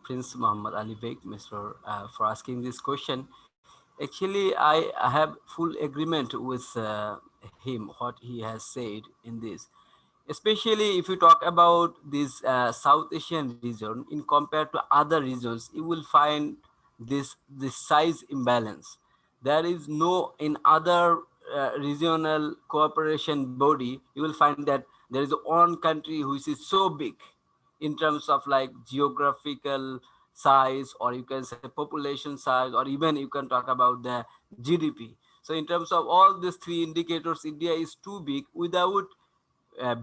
Speaker 4: Prince Muhammad Ali Beg, Mr. For asking this question. Actually, I have full agreement with him, what he has said in this. Especially if you talk about this South Asian region in compared to other regions, you will find this size imbalance. There is no in other regional cooperation body. You will find that there is one country which is so big in terms of like geographical size, or you can say population size, or even you can talk about the GDP. So in terms of all these three indicators, India is too big without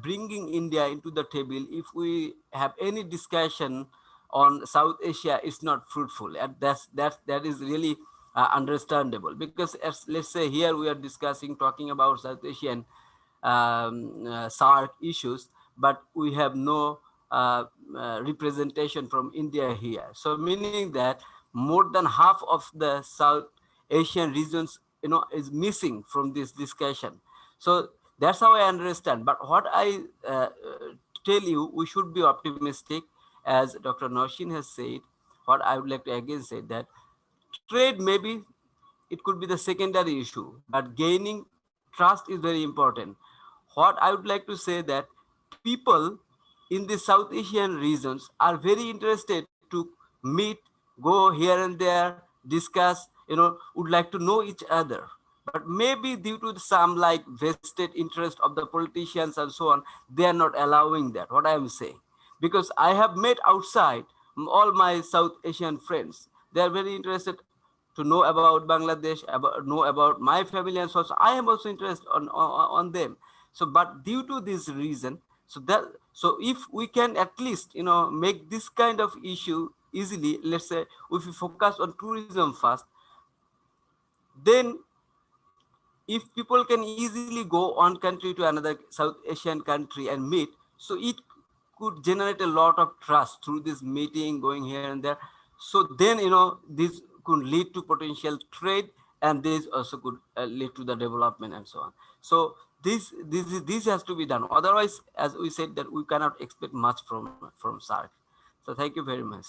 Speaker 4: bringing India into the table. If we have any discussion on South Asia, it's not fruitful, and that is really understandable, because as let's say here we are discussing talking about South Asian SAARC issues, but we have no representation from India here. So meaning that more than half of the South Asian regions, is missing from this discussion. So that's how I understand. But what I tell you, we should be optimistic, as Dr. Noshin has said. What I would like to again say that trade maybe it could be the secondary issue, but gaining trust is very important. What I would like to say that people in the South Asian regions are very interested to meet, go here and there, discuss, would like to know each other. But maybe due to some like vested interest of the politicians and so on, they are not allowing that, what I am saying. Because I have met outside all my South Asian friends. They are very interested to know about Bangladesh, know about my family and so on. So I am also interested on them. So, but due to this reason, so if we can at least make this kind of issue easily, let's say if we focus on tourism first, then if people can easily go one country to another South Asian country and meet, so it could generate a lot of trust through this meeting, going here and there. So then, this could lead to potential trade, and this also could lead to the development and so on. So this has to be done. Otherwise, as we said, that we cannot expect much from SAARC. So thank you very much.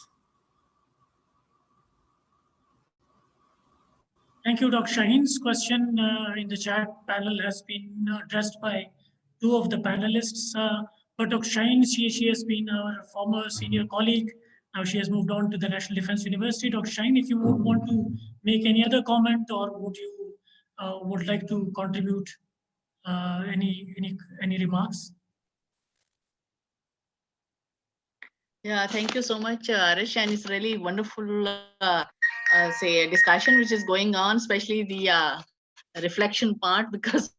Speaker 1: Thank you, Dr. Shaheen's question in the chat panel has been addressed by two of the panelists. But Dr. Shaheen, she has been our former senior colleague. Now she has moved on to the National Defense University. Dr. Shaheen, if you would want to make any other comment, or would you would like to contribute any remarks?
Speaker 9: Yeah, thank you so much, Arish, and it's really wonderful, say, discussion which is going on, especially the reflection part, because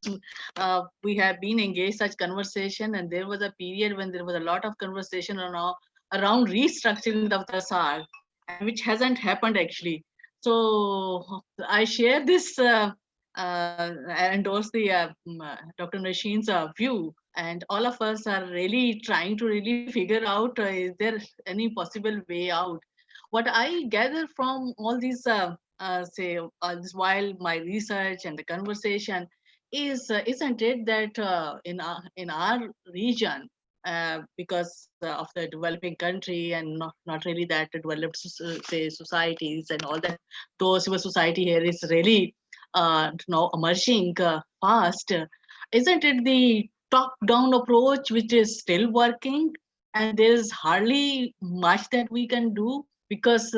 Speaker 9: we have been engaged such conversation, and there was a period when there was a lot of conversation around restructuring of the SAARC, which hasn't happened actually. So I share this, I endorse the Dr. Nasheen's view, and all of us are really trying to really figure out, is there any possible way out? What I gather from all these, say, this while my research and the conversation is, isn't it that in our region, because of the developing country and not really that developed, say, societies and all that, though civil society here is really now emerging fast, isn't it the top-down approach which is still working, and there's hardly much that we can do, because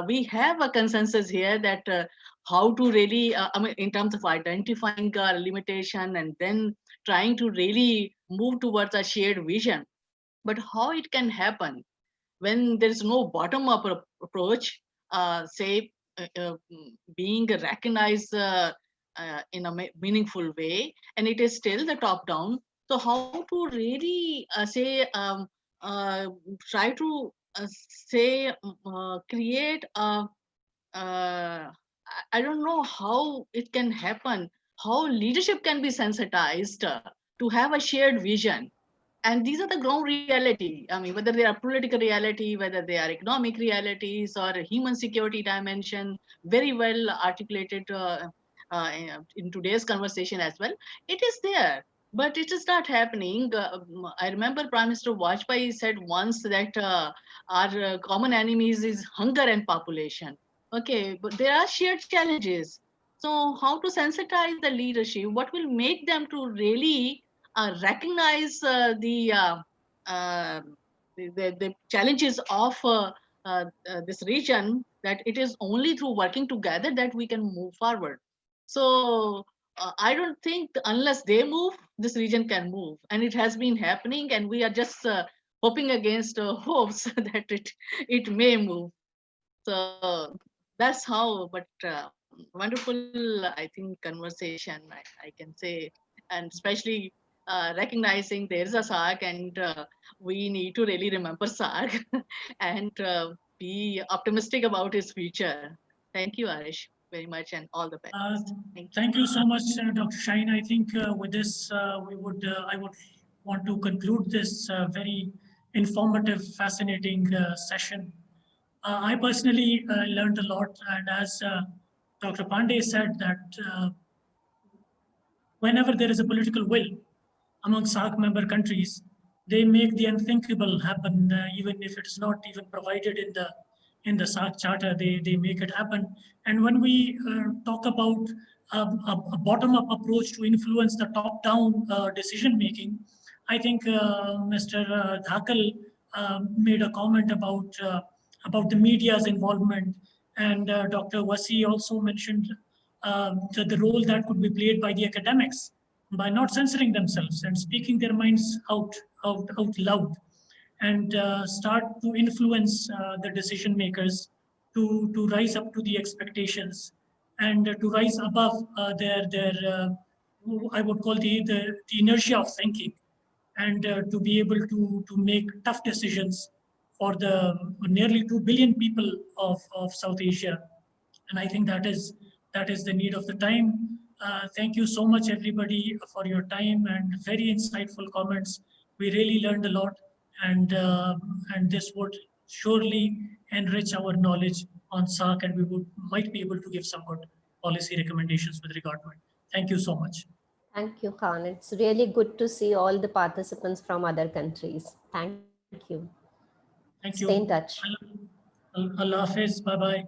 Speaker 9: we have a consensus here that how to really, I mean, in terms of identifying limitation and then trying to really move towards a shared vision. But how it can happen when there is no bottom-up approach, say, being recognized in a meaningful way, and it is still the top-down. So how to really say, try to say, create a, I don't know how it can happen, how leadership can be sensitized to have a shared vision. And these are the ground reality. I mean, whether they are political reality, whether they are economic realities or human security dimension, very well articulated in today's conversation as well. It is there, but it is not happening. I remember Prime Minister Vajpayee said once that our common enemies is hunger and population. Okay, but there are shared challenges. So how to sensitize the leadership? What will make them to really recognize uh, the challenges of this region, that it is only through working together that we can move forward. So I don't think unless they move, this region can move, and it has been happening, and we are just hoping against hopes that it may move. So that's how. But wonderful, I think, conversation, I can say, and especially recognizing there is a SAARC, and we need to really remember SAARC and be optimistic about its future. Thank you, Arish, very much, and all the best.
Speaker 1: Thank you so much, Dr. Shaheen. I think with this, I would want to conclude this very informative, fascinating session. I personally learned a lot, and as Dr. Pandey said, that whenever there is a political will among SAARC member countries, they make the unthinkable happen, even if it is not even provided in the in the SAARC Charter, they make it happen. And when we talk about a bottom-up approach to influence the top-down decision making, I think Mr. Dhakal made a comment about the media's involvement, and Dr. Wasi also mentioned the role that could be played by the academics by not censoring themselves and speaking their minds out loud, and start to influence the decision makers to rise up to the expectations and to rise above their I would call the inertia of thinking, and to be able to make tough decisions for the nearly 2 billion people of South Asia. And I think that is the need of the time. Thank you so much, everybody, for your time and very insightful comments. We really learned a lot, and this would surely enrich our knowledge on SAARC, and we might be able to give some good policy recommendations with regard to it. Thank you so much.
Speaker 6: Thank you, Khan. It's really good to see all the participants from other countries. Thank you.
Speaker 1: Thank
Speaker 6: Stay
Speaker 1: you.
Speaker 6: in touch.
Speaker 1: Allah Hafiz. Bye bye.